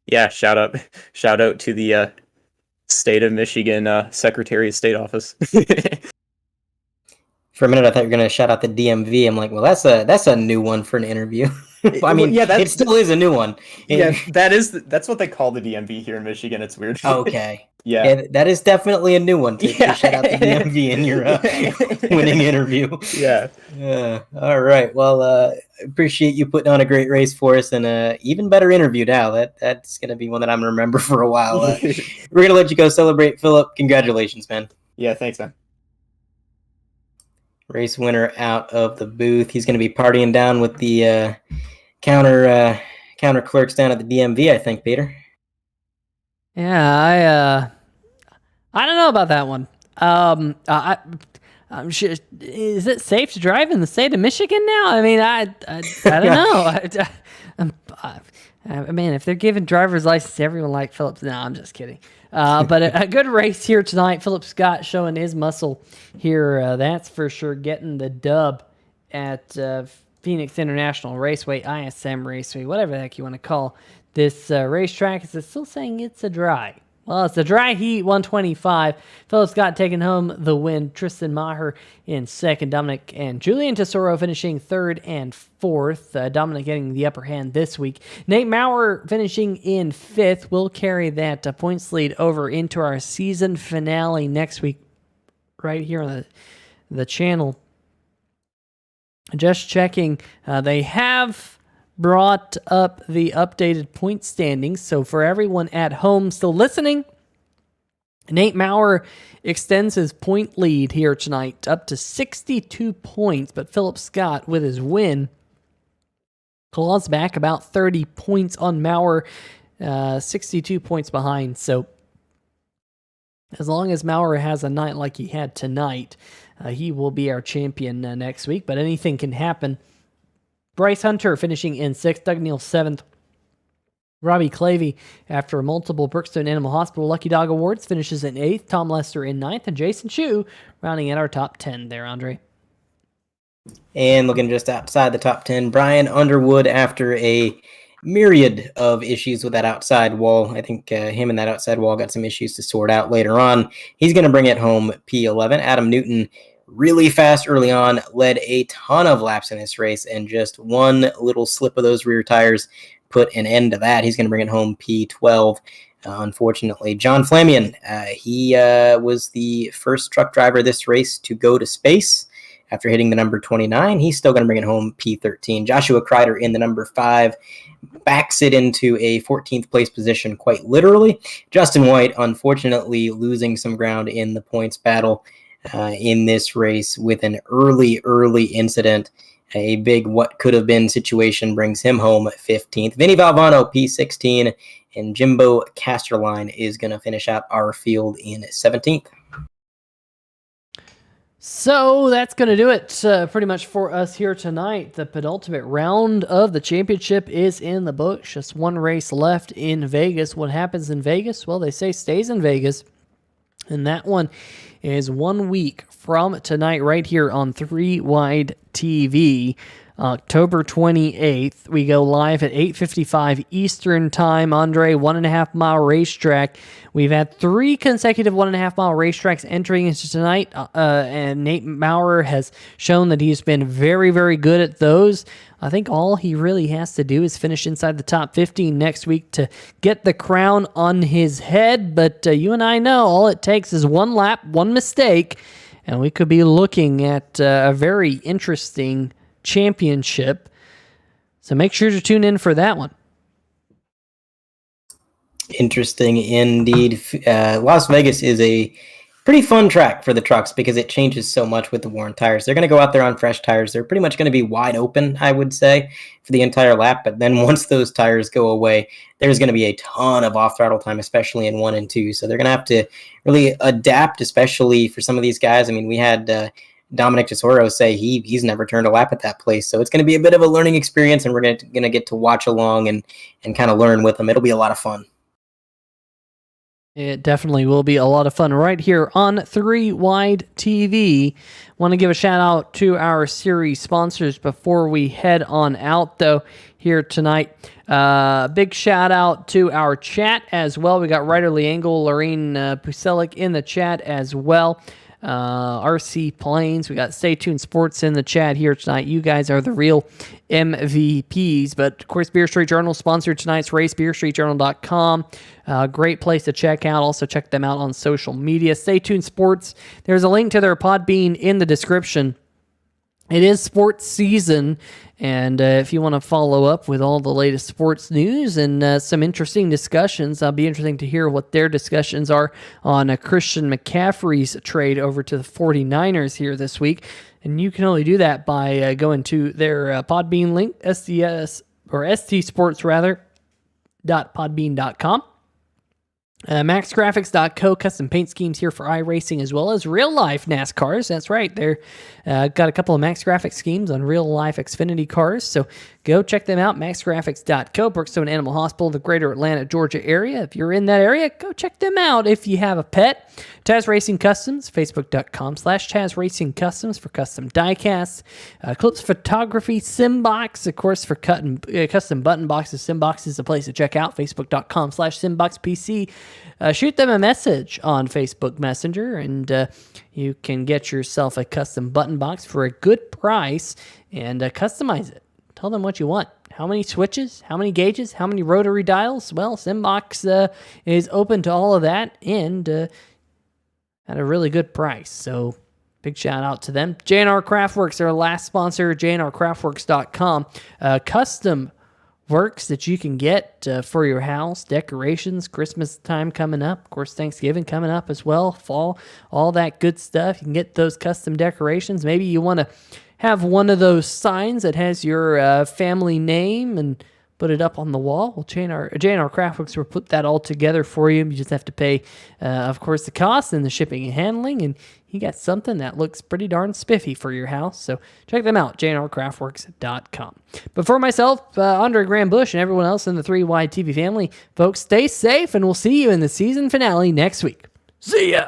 Speaker 7: yeah, shout out to the state of Michigan Secretary of State office.
Speaker 2: For a minute, I thought you were going to shout out the DMV. I'm like, well, that's a new one for an interview. I mean, yeah, it still is a new one.
Speaker 7: Yeah, that's what they call the DMV here in Michigan. It's weird.
Speaker 2: Okay.
Speaker 7: Yeah,
Speaker 2: that is definitely a new one to shout out the DMV in your winning interview.
Speaker 7: Yeah.
Speaker 2: All right. Well, appreciate you putting on a great race for us, and even better interview now. That's going to be one that I'm going to remember for a while. We're going to let you go celebrate, Philip. Congratulations, man.
Speaker 7: Yeah, thanks, man.
Speaker 2: Race winner out of the booth. He's going to be partying down with the counter clerks down at the DMV, I think, Peter.
Speaker 1: Yeah, I don't know about that one. I'm sure. Is it safe to drive in the state of Michigan now? I mean, I don't know. I mean, if they're giving driver's license to everyone like Phillips, no, I'm just kidding. But a good race here tonight. Philip Scott showing his muscle here. That's for sure. Getting the dub at Phoenix International Raceway, ISM Raceway, whatever the heck you want to call this racetrack. Is it still saying it's a dry? Well, it's a DryHeat 125. Philip Scott taking home the win. Tristan Maher in second. Dominic and Julian Tesoro finishing third and fourth. Dominic getting the upper hand this week. Nate Maurer finishing in fifth. We'll carry that points lead over into our season finale next week right here on the channel. Just checking. They have brought up the updated point standings. So for everyone at home still listening, Nate Maurer extends his point lead here tonight up to 62 points, but Philip Scott with his win claws back about 30 points on Maurer, 62 points behind. So as long as Maurer has a night like he had tonight, he will be our champion next week, but anything can happen. Bryce Hunter finishing in sixth, Doug Neal seventh. Robbie Clavey, after multiple Brookstone Animal Hospital Lucky Dog Awards, finishes in eighth. Tom Lester in ninth, and Jason Chu rounding at our top 10 there, Andre.
Speaker 2: And looking just outside the top 10, Brian Underwood, after a myriad of issues with that outside wall. I think him and that outside wall got some issues to sort out later on. He's going to bring it home P11. Adam Newton, really fast early on, led a ton of laps in this race, and just one little slip of those rear tires put an end to that. He's going to bring it home P12. Unfortunately, John Flamion, he was the first truck driver this race to go to space after hitting the number 29. He's still going to bring it home P13. Joshua Kreider in the number 5 backs it into a 14th place position quite literally. Justin White, unfortunately, losing some ground in the points battle in this race with an early incident. A big what could have been situation brings him home 15th. Vinny Valvano, P16, and Jimbo Casterline is going to finish out our field in 17th.
Speaker 1: So that's going to do it pretty much for us here tonight. The penultimate round of the championship is in the books. Just one race left in Vegas. What happens in Vegas? Well, they say stays in Vegas. And that one is 1 week from tonight right here on 3 Wide TV. October 28th. We go live at 8:55 Eastern Time. Andre, 1.5 mile racetrack. We've had 3 consecutive 1.5 mile racetracks entering into tonight, and Nate Maurer has shown that he's been very, very good at those. I think all he really has to do is finish inside the top 15 next week to get the crown on his head, but you and I know all it takes is one lap, one mistake, and we could be looking at a very interesting championship. So make sure to tune in for that one.
Speaker 2: Interesting indeed. Las Vegas is a pretty fun track for the trucks because it changes so much with the worn tires. They're going to go out there on fresh tires. They're pretty much going to be wide open, I would say, for the entire lap. But then once those tires go away, there's going to be a ton of off-throttle time, especially in 1 and 2. So they're going to have to really adapt, especially for some of these guys. I mean, we had Dominic Tesoro say he's never turned a lap at that place. So it's going to be a bit of a learning experience, and we're going to get to watch along and kind of learn with them. It'll be a lot of fun.
Speaker 1: It definitely will be a lot of fun right here on 3 Wide TV. Want to give a shout out to our series sponsors before we head on out, though, here tonight. Big shout out to our chat as well. We got Ryder Liangle, Lorraine Puselic in the chat as well. RC Planes. We got Stay Tuned Sports in the chat here tonight. You guys are the real MVPs. But, of course, Beer Street Journal sponsored tonight's race, BeerStreetJournal.com. Great place to check out. Also, check them out on social media. Stay Tuned Sports. There's a link to their Podbean in the description. It is sports season, and if you want to follow up with all the latest sports news and some interesting discussions, it'll be interesting to hear what their discussions are on Christian McCaffrey's trade over to the 49ers here this week. And you can only do that by going to their Podbean link, stsports.podbean.com. MaxGrafix.co, custom paint schemes here for iRacing as well as real-life NASCARs. That's right, they're got a couple of MaxGrafix schemes on real-life Xfinity cars, so go check them out, maxgrafix.co. Brookstone Animal Hospital, the greater Atlanta, Georgia area. If you're in that area, go check them out if you have a pet. Taz Racing Customs, facebook.com/Taz Racing Customs for custom diecasts. Eclipse Photography, Simbox, of course, for custom button boxes. Simbox is the place to check out, facebook.com/SimboxPC. Shoot them a message on Facebook Messenger, and you can get yourself a custom button box for a good price and customize it. Tell them what you want. How many switches? How many gauges? How many rotary dials? Well, Simbox is open to all of that and at a really good price. So big shout out to them. JNR Craftworks, our last sponsor, JNRCraftworks.com. Custom works that you can get for your house, decorations, Christmas time coming up, of course, Thanksgiving coming up as well, fall, all that good stuff. You can get those custom decorations. Maybe you want to have one of those signs that has your family name and put it up on the wall. Well, JNR Craftworks will put that all together for you. You just have to pay, of course, the cost and the shipping and handling, and you got something that looks pretty darn spiffy for your house. So check them out, JNRCraftworks.com. But for myself, Andre Graham Bush, and everyone else in the 3 Wide TV family, folks, stay safe, and we'll see you in the season finale next week. See ya!